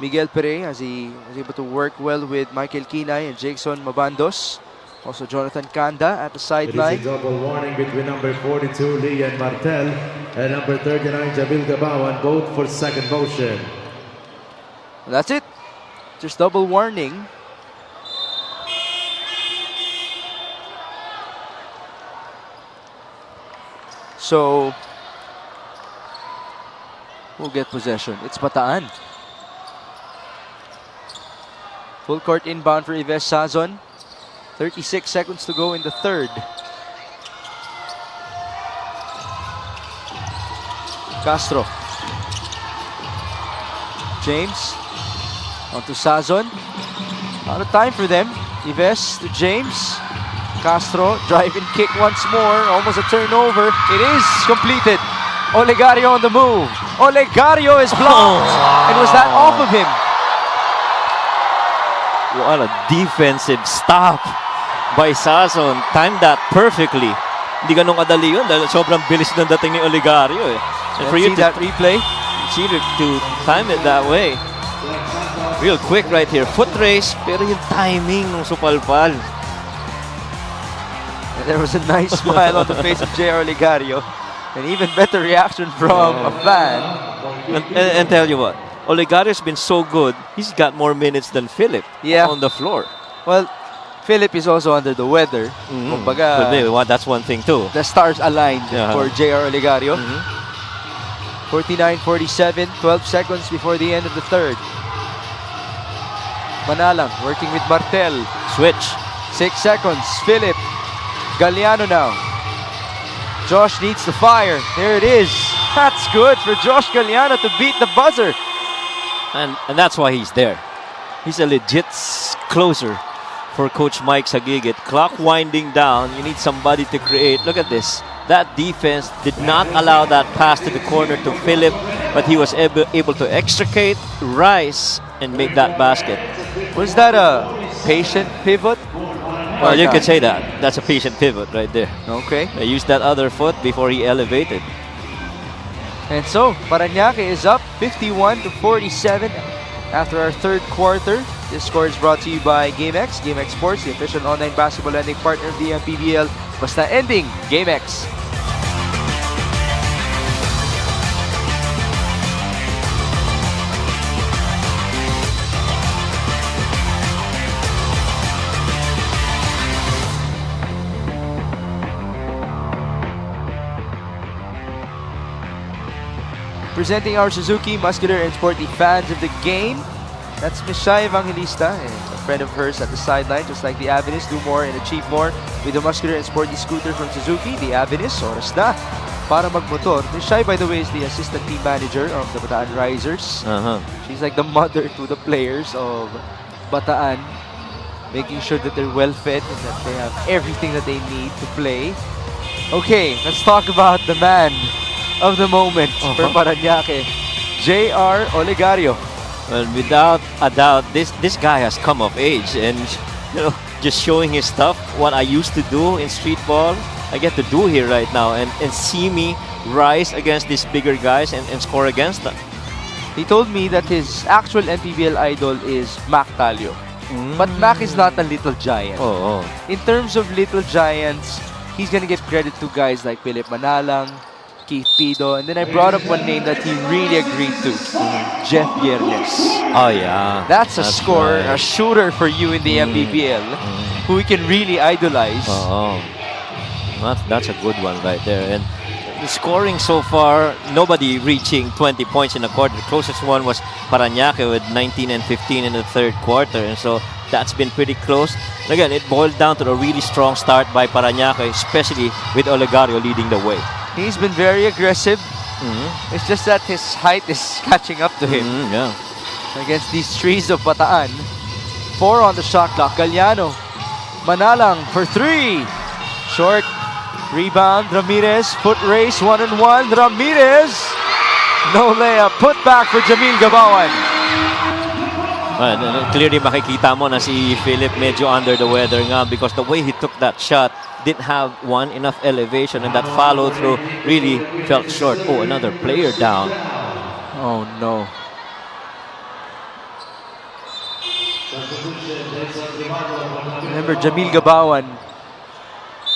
Miguel Pere as he was able to work well with Michael Kinay and Jason Mabandos. Also Jonathan Kanda at the sideline. It is a double warning between number 42, Lian Martel, and number 39, Jabil Gabawan, both for second motion. That's it. Just double warning. So, we'll get possession. It's Bataan. Full court inbound for Ives Sazon. 36 seconds to go in the third. Castro. James. On to Sazon. Out of time for them. Ives to James. Castro, drive and kick once more. Almost a turnover. It is completed. Olegario on the move. Olegario is blocked. And was that off of him? What a defensive stop by Sazon. Timed that perfectly. Hindi ganun kadali yun dahil sobrang bilis ng dating ni Olegario eh. And for Let's you see that replay. to time it that way. Real quick right here. Foot race, pero yung timing ng supalpal. And there was a nice smile on the face of J.R. Olegario. An even better reaction from a fan. And tell you what, Olegario's been so good, he's got more minutes than Philip on the floor. Well, Philip is also under the weather. Kumbaga, That's one thing too. the stars aligned for J.R. Olegario. 49-47, 12 seconds before the end of the third. Manalang working with Martel. Switch. 6 seconds. Philip. Galliano now. Josh needs to fire. There it is. That's good for Josh Galliano to beat the buzzer. And that's why he's there. He's a legit closer for Coach Mike Sagigit. Clock winding down. You need somebody to create. Look at this. That defense did not allow that pass to the corner to Philip, but he was able to extricate, rise, and make that basket. Was that a patient pivot? Well, you could say that. That's a patient pivot right there. Okay. He used that other foot before he elevated. And so, Parañaque is up 51-47 after our third quarter. This score is brought to you by GameX. GameX Sports, the official online basketball lending partner of the MPBL. Basta ending, GameX. Presenting our Suzuki, muscular and sporty fans of the game. That's Miss Shai Evangelista, and a friend of hers at the sideline. Just like the Avenus, do more and achieve more with the muscular and sporty scooter from Suzuki. The Avenus, oras na para magmotor. Miss Shai, by the way, is the assistant team manager of the Bataan Risers. She's like the mother to the players of Bataan, making sure that they're well fed and that they have everything that they need to play. Okay, let's talk about the man of the moment for Parañaque, J.R. Olegario. Well, without a doubt, this guy has come of age, and just showing his stuff. What I used to do in street ball, I get to do here right now, and see me rise against these bigger guys and score against them. He told me that his actual MPBL idol is Mac Talio, but Mac is not a little giant. In terms of little giants, he's gonna give credit to guys like Philip Manalang, Keith Pido, and then I brought up one name that he really agreed to, Jeff Yernes. Oh yeah, that's a scorer, a shooter for you in the MPBL, who we can really idolize. That's a good one right there. And the scoring so far, nobody reaching 20 points in a quarter. The closest one was Parañaque with 19 and 15 in the third quarter, and so that's been pretty close. And again, it boiled down to a really strong start by Parañaque, especially with Olegario leading the way. He's been very aggressive. It's just that his height is catching up to him. Against these trees of Bataan. 4 on the shot clock. Galliano. Manalang for 3. Short. Rebound. Ramirez. Foot race. 1-on-1. Ramirez. No layup. Put back for Jamil Gabawan. Clearly makikita mo na si Philip medyo under the weather nga because the way he took that shot didn't have enough elevation, and that follow through really felt short. Oh, another player down. Oh no. Remember, Jamil Gabawan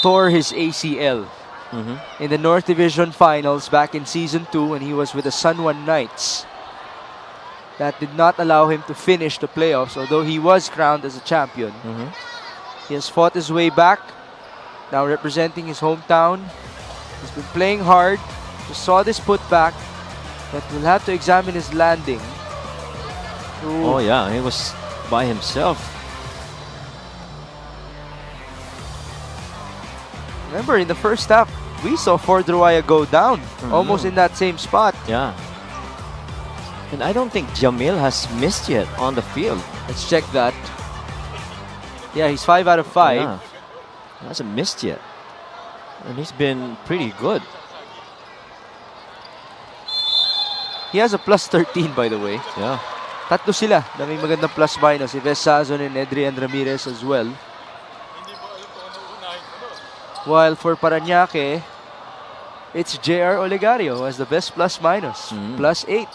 tore his ACL in the North Division Finals back in Season 2 when he was with the San Juan Knights. That did not allow him to finish the playoffs, although he was crowned as a champion. He has fought his way back, now representing his hometown. He's been playing hard. Just saw this putback, but we'll have to examine his landing. Ooh. Oh yeah, he was by himself. Remember, in the first half, we saw Ford Ruaya go down, almost in that same spot. Yeah. And I don't think Jamil has missed yet on the field. Let's check that. Yeah, he's 5 out of 5. Yeah. He hasn't missed yet. And he's been pretty good. He has a plus 13, by the way. Yeah. Tatlo sila na may magandang plus minus. Si Ves Sazon and Adrian Ramirez as well. While for Parañaque, it's JR Olegario who has the best plus minus. Plus 8.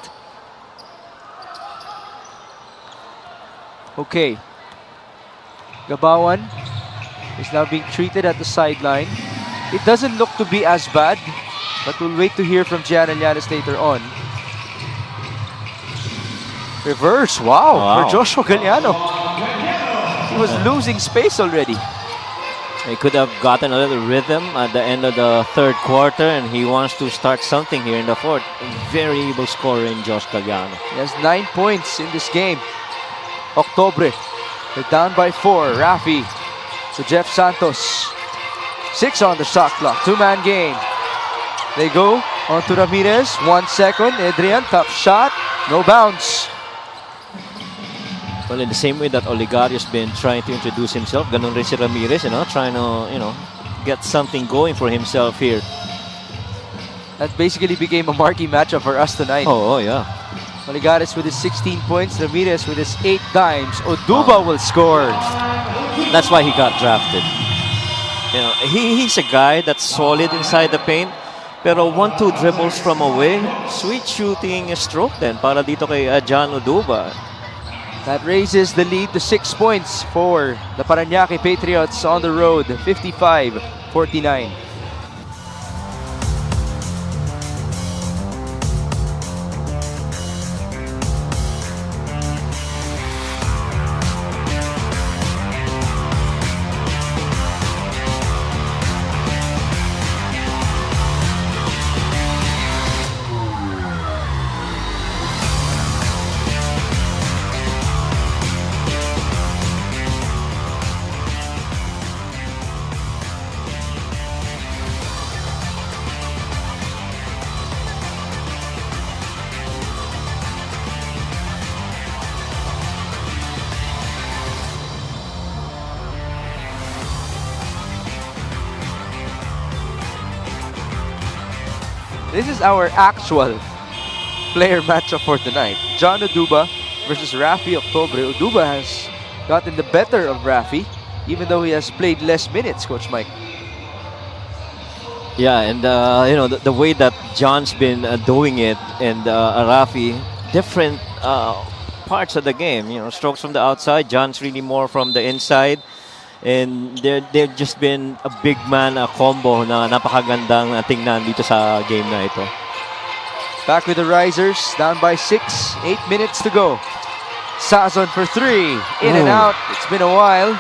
Okay. Gabawan is now being treated at the sideline. It doesn't look to be as bad, but we'll wait to hear from Gian Llanes later on. Reverse, wow, for Joshua Galliano. He was losing space already. He could have gotten a little rhythm at the end of the third quarter, and he wants to start something here in the fourth. Very able scorer in Josh Galliano. He has 9 points in this game. Octobre, they're down by 4. Rafi to Jeff Santos. 6 on the shot clock, 2-man game. They go on to Ramirez, 1 second. Adrian, tough shot, no bounce. Well, in the same way that Olegario's been trying to introduce himself, ganun rin si Ramirez, trying to, get something going for himself here. That basically became a marquee matchup for us tonight. Oh yeah. Oligares with his 16 points, Ramirez with his 8 dimes. Oduba will score. That's why he got drafted. He's a guy that's solid inside the paint, pero 1-2 dribbles from away, sweet shooting stroke then para dito kay John Oduba. That raises the lead to 6 points for the Parañaque Patriots on the road, 55-49. This is our actual player matchup for tonight. John Oduba versus Rafi Octobre. Oduba has gotten the better of Rafi, even though he has played less minutes, Coach Mike. Yeah, and the way that John's been doing it, and Rafi, different parts of the game. Strokes from the outside. John's really more from the inside. And they've just been a big man combo na napakagandang tingnan dito sa game na ito. Back with the Risers, down by 6, 8 minutes to go. Sazon for 3, in and out. It's been a while.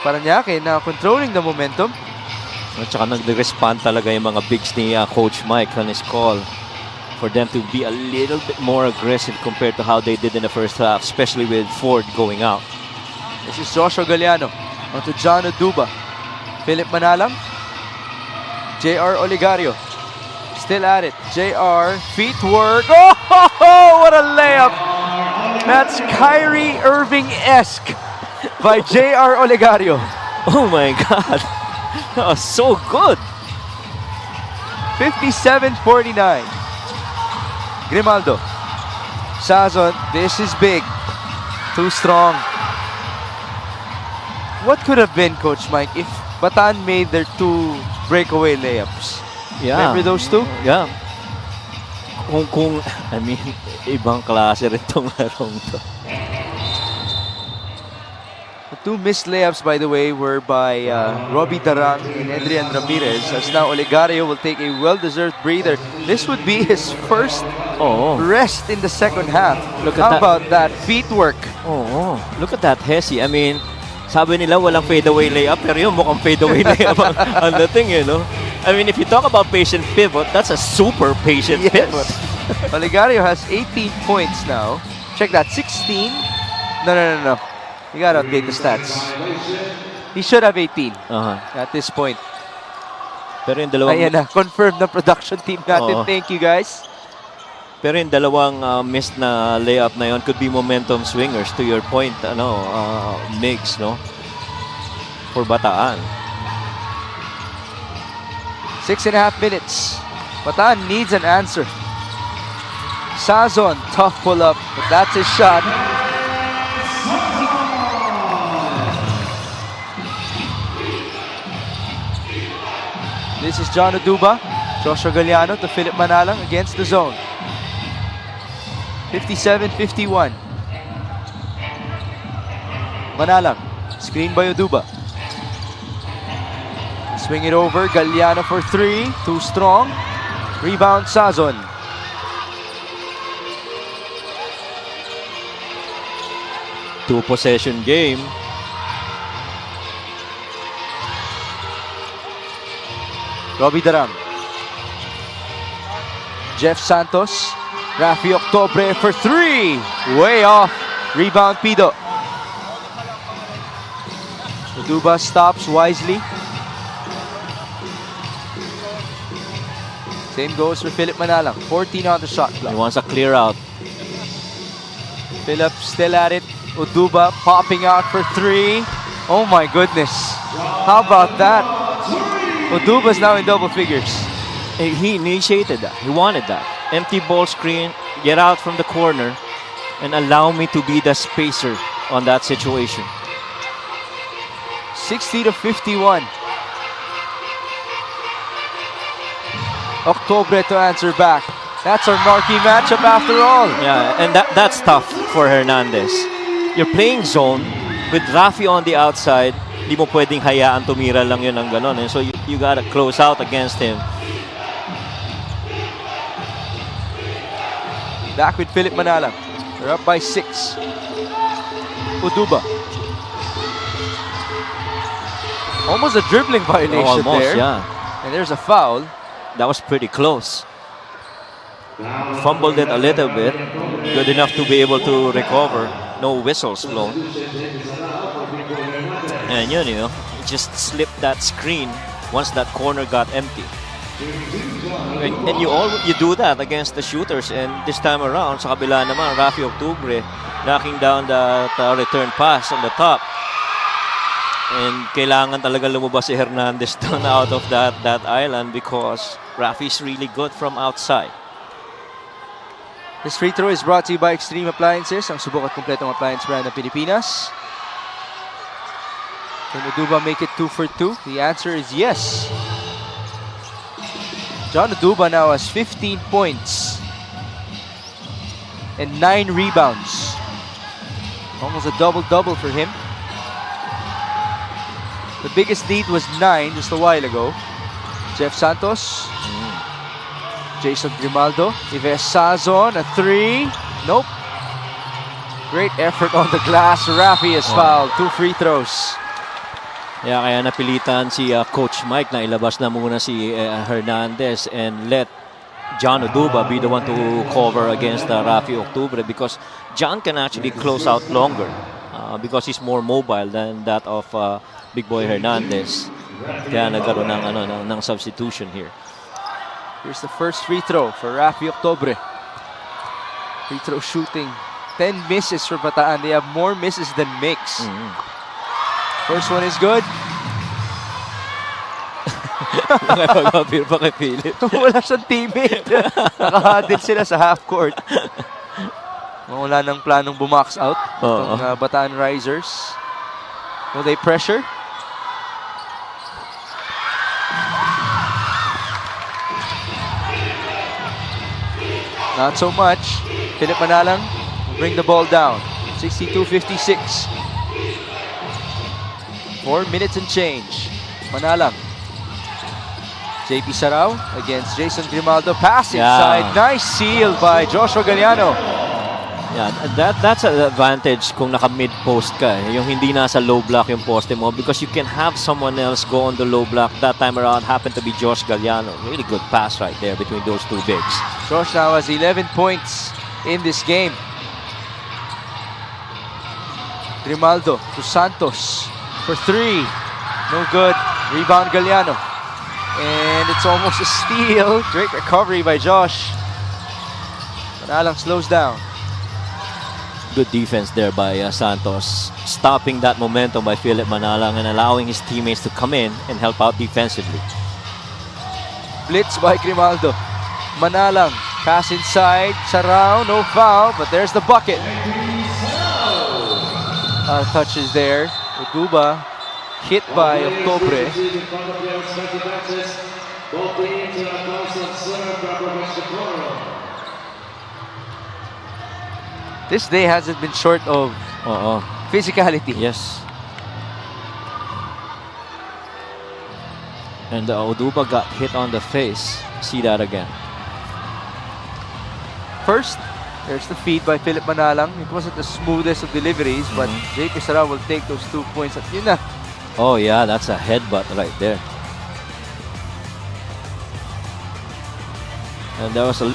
Parañaque now controlling the momentum. At saka nag-respond talaga yung mga bigs ni Coach Mike on his call for them to be a little bit more aggressive compared to how they did in the first half, especially with Ford going out. This is Joshua Galliano onto John Oduba. Philip Manalang. JR Olegario. Still at it. JR, feet work. Oh, what a layup. That's Kyrie Irving-esque by JR Olegario. Oh my God. That was so good. 57-49. Grimaldo. Sazon, this is big. Too strong. What could have been, Coach Mike, if Bataan made their 2 breakaway layups? Yeah. Remember those 2? Yeah. Ibang klase rin tong larong to. The 2 missed layups, by the way, were by Robbie Darang and Adrian Ramirez, as now Olegario will take a well-deserved breather. This would be his first rest in the second half. How about that feet work? Look at that Hesi. Sabi nila walang fadeaway layup, pero yung mukhang fadeaway layup ang dating, if you talk about patient pivot, that's a super patient pivot. Olegario has 18 points now. Check that, 16. No. You gotta update the stats. He should have 18 at this point. Pero yung dalawang... Ayan na, confirmed na production team natin. Thank you, guys. Pero yung dalawang missed na layup na yon could be momentum swingers to your point, Migs, no? For Bataan. 6.5 minutes. Bataan needs an answer. Sazon, tough pull-up, but that's his shot. This is John Oduba. Joshua Galliano to Philip Manalang against the zone. 57-51. Manalang, screen by Oduba. Swing it over, Galliano for 3, too strong. Rebound Sazon. Two-possession game. Robbie Daram. Jeff Santos. Rafi Octobre for 3. Way off. Rebound Pido. Oduba stops wisely. Same goes for Philip Manalang. 14 on the shot clock. He wants a clear out. Philip still at it. Oduba popping out for 3. Oh my goodness. How about that? Oduba's now in double figures. He initiated that. He wanted that. Empty ball screen, get out from the corner, and allow me to be the spacer on that situation. 60-51. Octobre to answer back. That's our marquee matchup after all. Yeah, and that's tough for Hernandez. You're playing zone with Rafi on the outside. Di mo pwedeng hayaan tumira lang yun ng ganon. So you gotta close out against him. Back with Philip Manalang. They're up by 6. Oduba. Almost a dribbling violation there. Yeah. And there's a foul. That was pretty close. Fumbled it a little bit. Good enough to be able to recover. No whistles blown. And you know, just slipped that screen once that corner got empty. And you do that against the shooters, and this time around, sa kabila naman, Rafi Octubre knocking down that return pass on the top. And kailangan talaga lumabas si Hernandez down out of that island because Rafi's really good from outside. This free throw is brought to you by Extreme Appliances, ang subok at kumpletong appliance brand ng Pilipinas. Can Oduba make it 2 for 2? The answer is yes. John Oduba now has 15 points and 9 rebounds. Almost a double-double for him. The biggest lead was 9 just a while ago. Jeff Santos. Jason Grimaldo. Ives Sazon, a 3. Nope. Great effort on the glass. Rafi is fouled. 2 free throws. Yeah, kaya napilitan si Coach Mike na ilabas na muna si Hernandez and let John Oduba be the one to cover against Rafi Octubre because John can actually close out longer because he's more mobile than that of Big Boy Hernandez. Kaya nagkaroon ng substitution here. Here's the first free throw for Rafi Octubre. Free throw shooting. 10 misses for Bataan. They have more misses than makes. First one is good. Nakapag-appear pa kay Philip. Wala siyang teammate. Nakahadil sila sa half court. Wala nang planong bumax out. Itong Bataan Risers. Will they pressure? Not so much. Philip Manalang will bring the ball down. 62-56. 4 minutes and change. Manalang. JP Sarao against Jason Grimaldo. Pass inside. Nice seal by Joshua Galliano. Yeah, that's an advantage kung naka-mid post ka. Yung hindi nasa low block yung poste mo because you can have someone else go on the low block. That time around happened to be Josh Galliano. Really good pass right there between those two bigs. Josh now has 11 points in this game. Grimaldo to Santos for 3. No good. Rebound Galliano. And it's almost a steal. Great recovery by Josh. Manalang slows down. Good defense there by Santos, stopping that momentum by Philip Manalang and allowing his teammates to come in and help out defensively. Blitz by Grimaldo. Manalang, pass inside, Sarao, no foul, but there's the bucket. Touches there. Utuba, hit by Octobre. This day hasn't been short of physicality. Yes. And Oduba got hit on the face. See that again. First, there's the feed by Philip Manalang. It wasn't the smoothest of deliveries, but JP Sara will take those 2 points. At yun na. Oh yeah, that's a headbutt right there. And there was a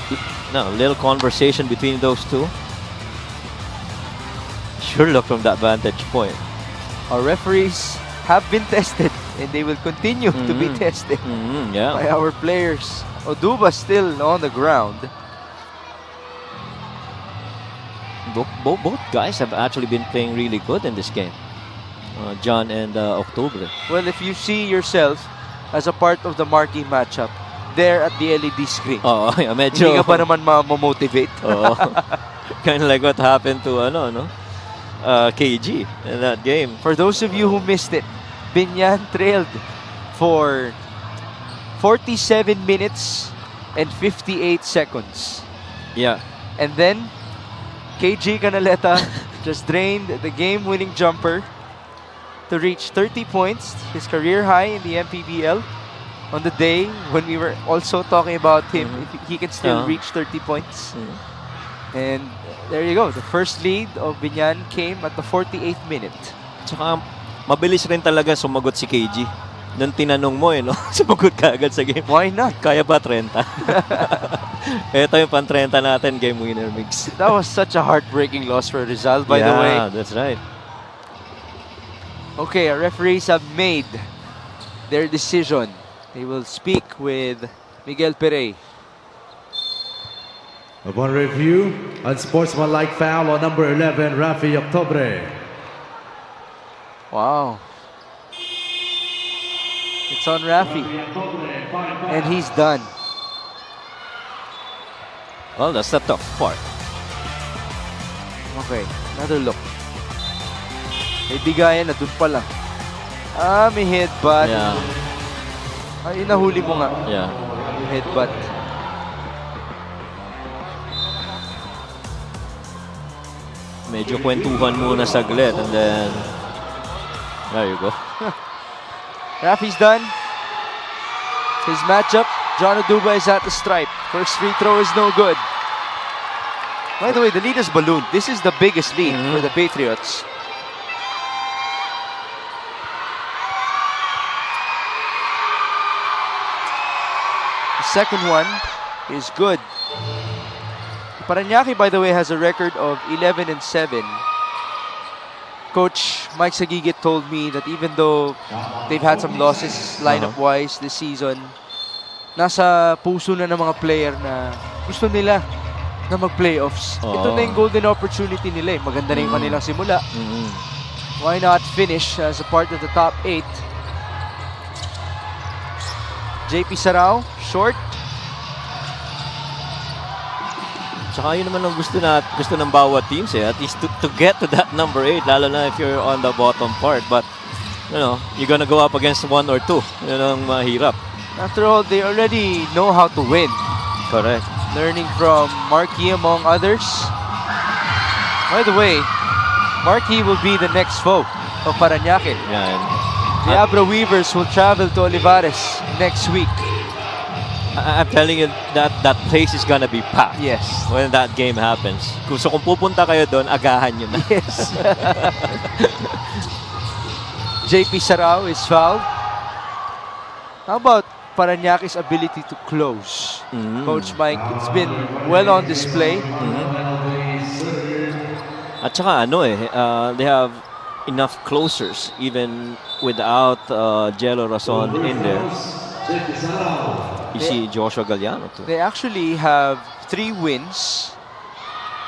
little conversation between those two. Sure look from that vantage point. Our referees have been tested and they will continue to be tested by our players. Oduba still on the ground. Both guys have actually been playing really good in this game. John and Octobre. Well, if you see yourself as a part of the marquee matchup, there at the LED screen, medyo hindi ka pa naman ma-motivate. Kind of like what happened to KG in that game. For those of you who missed it, Binyan trailed for 47 minutes and 58 seconds. Yeah. And then, KG Canaleta just drained the game-winning jumper to reach 30 points, his career high in the MPBL. On the day when we were also talking about him, if he can still reach 30 points. And there you go. The first lead of Binyan came at the 48th minute. Tsaka, mabilis rin talaga sumagot si KG. Nung tinanong mo, sumagot ka agad sa game. Why not? Kaya ba 30? Ito yung pan-30 natin, game winner mix. That was such a heartbreaking loss for Rizal, by the way. Yeah, that's right. Okay, our referees have made their decision. They will speak with Miguel Perey. Upon review, unsportsmanlike foul on number 11, Rafi Octobre. Wow. It's on Rafi. And he's done. Well, that's the tough part. Okay, another look. May bigayan na dun pa lang. May headbutt. Yeah. Ay, nahuli mo nga. Yeah. Yung headbutt. Medyo kwentuhan muna saglit and then there you go. Rafi's done. His matchup, John Oduba is at the stripe. First free throw is no good. By the way, the lead is ballooned. This is the biggest lead for the Patriots. The second one is good. Parañaque, by the way, has a record of 11-7. Coach Mike Sagigit told me that even though they've had some losses lineup-wise this season, nasa puso na ng mga player na gusto nila na mag-playoffs. Ito na yung golden opportunity nila. Maganda na yung kanilang simula. Why not finish as a part of the top 8? JP Sarao, short. Tsaka yun naman ang gusto ng bawat teams at least to get to that number 8, lalo na if you're on the bottom part. But, you're gonna go up against 1 or 2. Yun ang mahirap. After all, they already know how to win. Correct. Learning from Marquis among others. By the way, Marquis will be the next foe of Parañaque. Yeah, The Abra Weavers will travel to Olivares next week. I'm telling you that place is gonna be packed. Yes. When that game happens. So kung pupunta kayo doon, agahan nyo na. Yes. JP Sarao is fouled. How about Parañaque's ability to close? Coach Mike, it's been well on display. At saka they have enough closers even without Jello Rason in there. You see Joshua Galliano too. They actually have 3 wins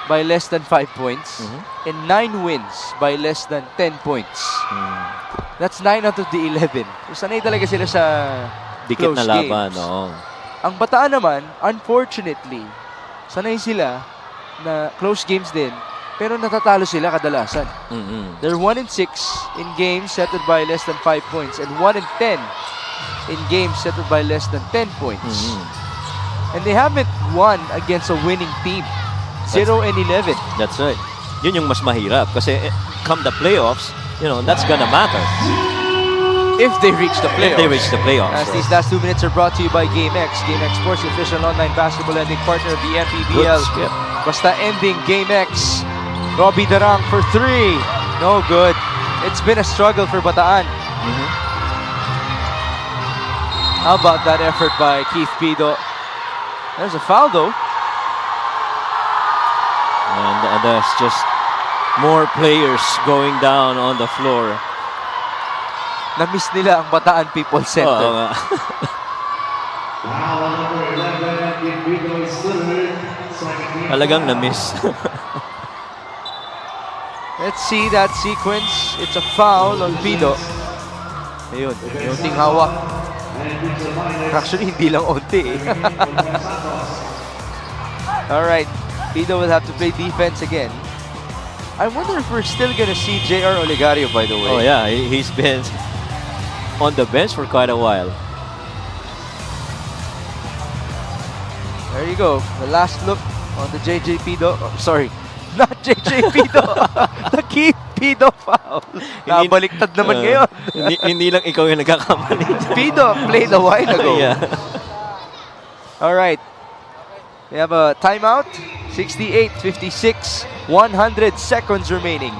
by less than 5 points and 9 wins by less than 10 points. That's 9 out of the 11. So, sanay talaga sila sa Dikit close na laban, games. oo. Ang Bataan naman, unfortunately, sanay sila na close games din, pero natatalo sila kadalasan. They're 1-6 in games settled by less than 5 points and 1-10 in games settled by less than 10 points. And they haven't won against a winning team. 0-11. That's right. Yun yung mas mahirap kasi come the playoffs, you know, that's gonna matter. If they reach the playoffs. If they reach the playoffs. As these last 2 minutes are brought to you by GameX. GameX Sports, official online basketball lending partner of the MPBL. Good. Yep. Basta ending GameX. Robbie Darang for 3. No good. It's been a struggle for Bataan. How about that effort by Keith Pido? There's a foul though. And there's just more players going down on the floor. Na-miss nila ang Bataan People's Center. Oo nga. Talagang na-miss. Let's see that sequence. It's a foul on Pido. Ayun, yung ting hawak. Actually, hindi lang onti eh. Alright, Pido will have to play defense again. I wonder if we're still gonna see J.R. Olegario, by the way. Oh yeah, he's been on the bench for quite a while. There you go. The last look on the JJ Pido. Oh, sorry, not JJ Pido. The Keith Pido foul. Nabaliktad naman ngayon. hindi lang ikaw yung nagkakamali. Pido played a while ago. Yeah. All right. We have a timeout. 68-56. 100 seconds remaining.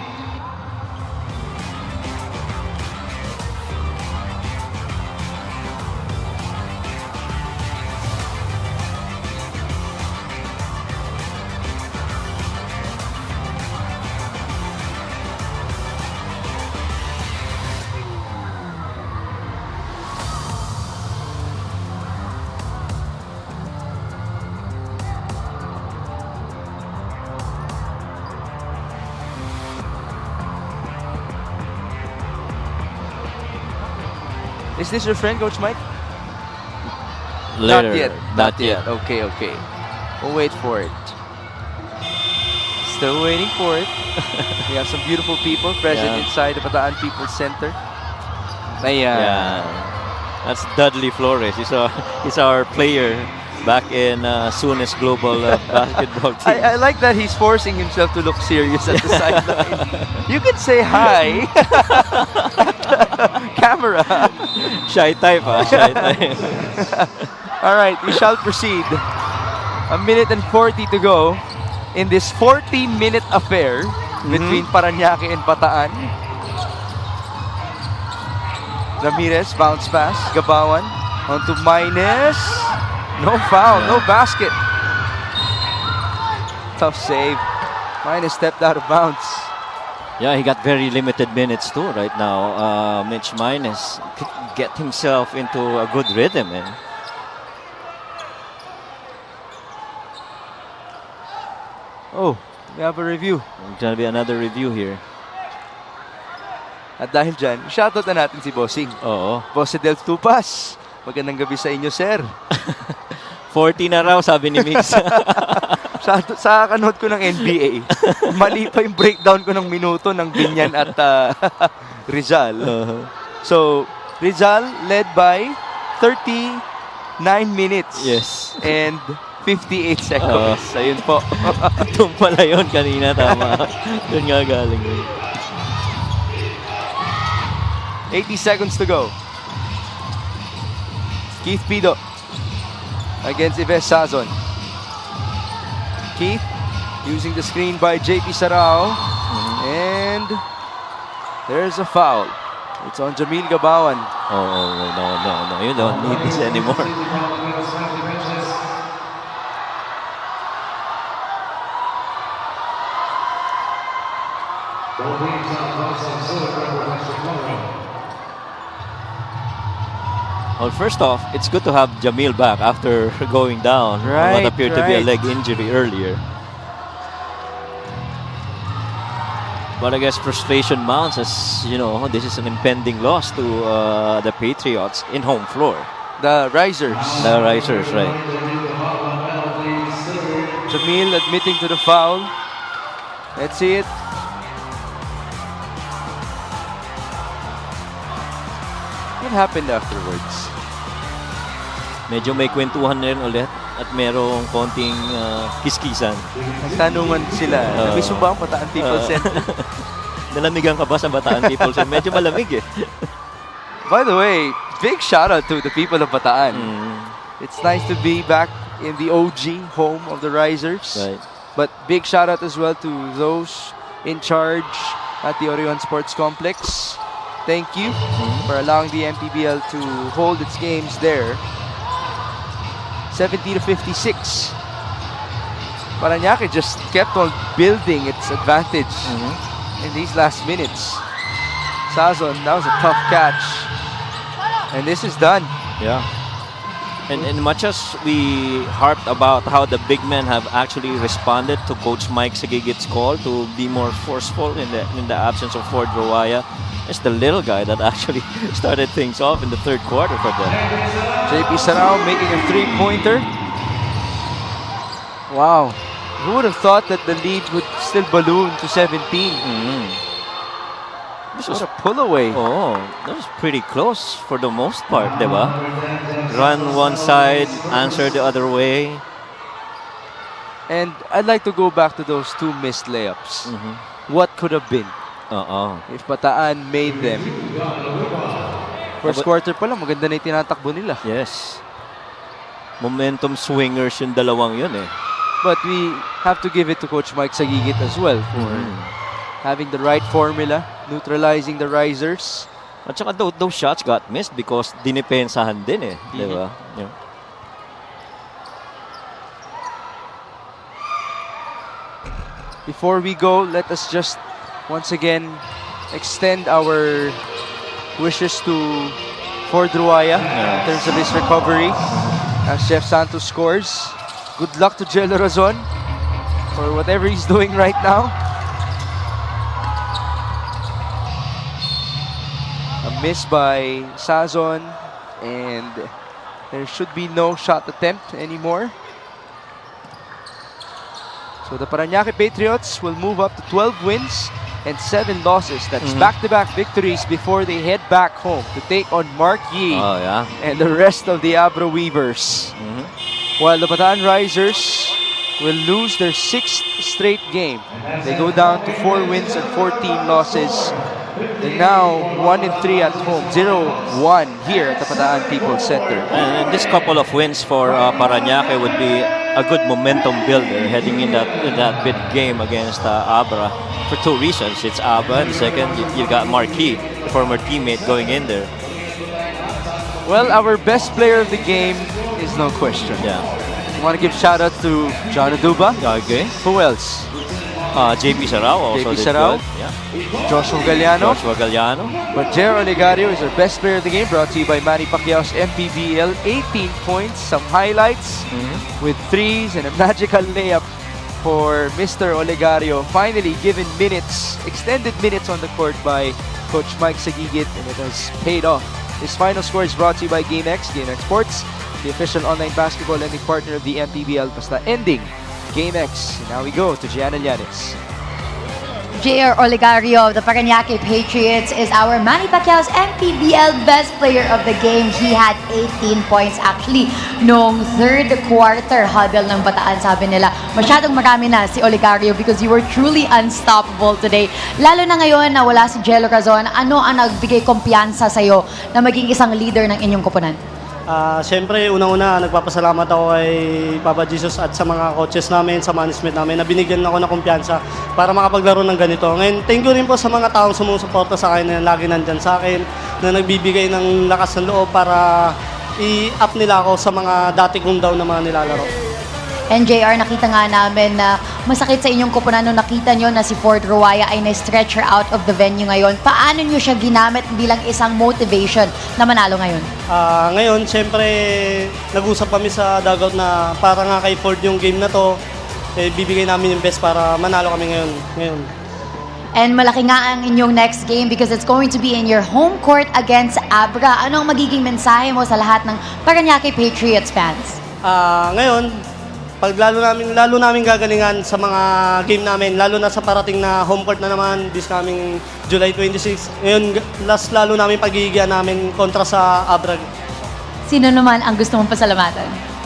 Is this your friend, Coach Mike? Later. Not yet. Okay. We'll wait for it. Still waiting for it. We have some beautiful people present inside the Bataan People's Center. Yeah. That's Dudley Flores. He's our player back in Sunes Global basketball team. I like that he's forcing himself to look serious at the sideline. You can say hi at the camera. Shy type, Shy type. All right, we shall proceed. 1 minute and 40 to go in this 40-minute affair between Parañaque and Bataan. Ramirez, bounce pass. Gabawan onto Minus. No foul, no basket. Tough save. Minus stepped out of bounds. Yeah, he got very limited minutes too right now. Mitch Minus could get himself into a good rhythm. Oh, we have a review. There's gonna be another review here. At dahil dyan, shoutout na natin si Bossing. Oo. Boss Del Tupas. Magandang gabi sa inyo, sir. 40 na raw, sabi ni Mix. sa kanood ko ng NBA, mali pa yung breakdown ko ng minuto ng Binyan at Rizal. So, Rizal led by 39 minutes. Yes. And 58 seconds. Ayun po. Doon pala yun kanina, tama. Doon nga galing yun. 80 seconds to go. Keith Pido against Ives Sazon. Keith using the screen by JP Sarao. And there's a foul. It's on Jamil Gabawan. Oh, no. You don't need this anymore. Well, first off, it's good to have Jamil back after going down on what appeared to be a leg injury earlier. But I guess frustration mounts as, you know, this is an impending loss to the Patriots in home floor. The Risers. The Risers, right. Jamil admitting to the foul. Let's see it. What happened afterwards? Medyo may kwentuhan na rin ulit at merong konting kiskisan. Nagtanungan sila. Namiss mo ba ang Bataan People Center? Nalamigan ka ba sa Bataan People Center? Medyo malamig eh. By the way, big shout out to the people of Bataan. It's nice to be back in the OG home of the Risers. Right. But big shout out as well to those in charge at the Orion Sports Complex. Thank you for allowing the MPBL to hold its games there. 70-56. Parañaque just kept on building its advantage in these last minutes. Sazon, that was a tough catch. And this is done. Yeah. And much as we harped about how the big men have actually responded to Coach Mike Sagigit's call to be more forceful in the absence of Ford Roaya, it's the little guy that actually started things off in the third quarter for them. JP Sarao making a three-pointer. Wow. Who would have thought that the lead would still balloon to 17? This was a pull away. Oh, that was pretty close for the most part, diba? Run one side, answer the other way. And I'd like to go back to those two missed layups. What could have been if Bataan made them? First quarter pa lang, maganda na yung tinatakbo nila. Yes. Momentum swingers yung dalawang yun eh. But we have to give it to Coach Mike Sagigit as well for having the right formula, neutralizing the Risers. At saka those shots got missed because dinipensahan din eh. Diba? Yeah. Before we go, let us just once again extend our wishes to Ford Ruaya in terms of his recovery as Chef Santos scores. Good luck to Jello Razon for whatever he's doing right now. A miss by Sazon, and there should be no shot attempt anymore. So the Parañaque Patriots will move up to 12 wins and 7 losses. That's back-to-back victories before they head back home to take on Mark Yee and the rest of the Abra Weavers. While the Bataan Risers will lose their 6th straight game. They go down to 4 wins and 14 losses. They're now 1-3 at home, 0-1 here at the Bataan People's Center. And this couple of wins for Parañaque would be a good momentum builder heading in that big game against Abra for 2 reasons. It's Abra, and second, you got Marquis, the former teammate, going in there. Well, our best player of the game is no question. Yeah. I want to give shout out to John Aduba. Okay. Who else? JP Sarao also JP did Sarao. good. Yeah. Joshua Galliano. Galliano. But Jer Olegario is our best player of the game, brought to you by Manny Pacquiao's MPBL. 18 points, some highlights with threes and a magical layup for Mr. Olegario. Finally given minutes, extended minutes on the court by Coach Mike Sagigit, and it has paid off. This final score is brought to you by GameX Sports, the official online basketball lending partner of the MPBL. Basta ending GameX. And now we go to Gianna Llanes. JR Olegario of the Parañaque Patriots is our Manny Pacquiao's MPBL Best Player of the Game. He had 18 points actually noong third quarter huddle ng Bataan. Sabi nila, masyadong marami na si Olegario because you were truly unstoppable today. Lalo na ngayon na wala si Jello Razon, ano ang nagbigay kumpiyansa sa'yo na maging isang leader ng inyong koponan? Siyempre, unang-una, nagpapasalamat ako kay Papa Jesus at sa mga coaches namin, sa management namin, na binigyan ako ng kumpiyansa para makapaglaro ng ganito. Ngayon, thank you rin po sa mga taong sumusuporta sa akin na lagi nandyan sa akin, na nagbibigay ng lakas ng loob para i-up nila ako sa mga dati kong down na mga nilalaro. And JR, nakita nga namin na masakit sa inyong koponan nung nakita nyo na si Ford Ruaya ay na-stretcher out of the venue ngayon. Paano nyo siya ginamit bilang isang motivation na manalo ngayon? Ngayon, siyempre, nag-usap kami sa dugout na para nga kay Ford yung game na to, bibigay namin yung best para manalo kami ngayon. And malaki nga ang inyong next game because it's going to be in your home court against Abra. Ano ang magiging mensahe mo sa lahat ng Parañaque Patriots fans? Ngayon, pag lalo namin gagalingan sa mga game namin, lalo na sa parating na home court na naman this coming July 26. Ngayon, lalo namin pagigian namin kontra sa Abra. Sino naman ang gusto mong pasalamatan?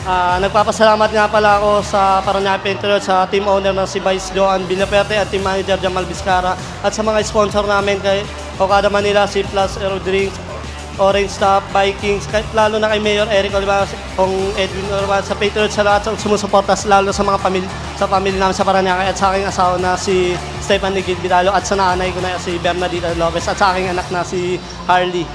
Nagpapasalamat nga pala ako sa Parañaque Patriots, sa team owner na si Vice Joan Villaperte at team manager Jamal Vizcara at sa mga sponsor namin kay Okada Manila, C Plus, Aerodrinks, Orange Stop, Vikings, lalo na kay Mayor Eric Oliva, kung Edwin Oliva, sa Patriots, sa lahat sa sumusuportas, lalo sa mga pamilya namin sa Parañaque at sa aking asawa na si Stefan Ligid Vidalo at sa nanay ko na si Bernadita Lopez at sa aking anak na si Harley.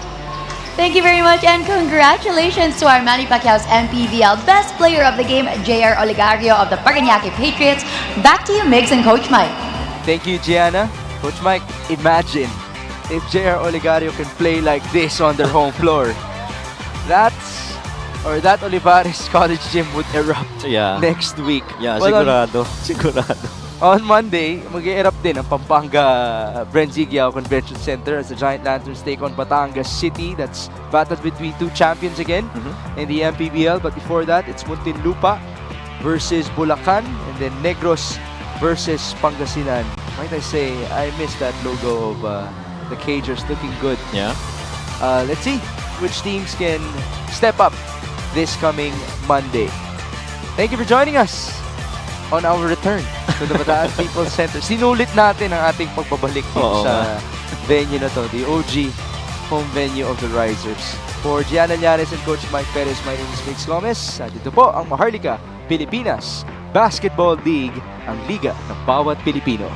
Thank you very much and congratulations to our Manny Pacquiao's MPBL Best Player of the Game, J.R. Oligario of the Parañaque Patriots. Back to you, Migs and Coach Mike. Thank you, Gianna. Coach Mike, imagine if J.R. Oligario can play like this on their home floor. That Olivares College Gym would erupt next week. Yeah, Well, sigurado. On Monday, mag-i-erupt din ang Pampanga Brenzigiao Convention Center as the Giant Lanterns take on Batangas City. That's battled between two champions again in the MPBL. But before that, it's Muntinlupa versus Bulacan and then Negros versus Pangasinan. Might I say, I miss that logo of the Cagers looking good. Yeah. Let's see which teams can step up this coming Monday. Thank you for joining us on our return to the Bataan People's Center. Sinulit natin ang ating pagbabalik dito sa venue na to, the OG home venue of the Risers. For Gianna Llanes and Coach Mike Perez, my name is Mix Gomez. At ito po ang Maharlika Pilipinas Basketball League, ang liga ng bawat Pilipino.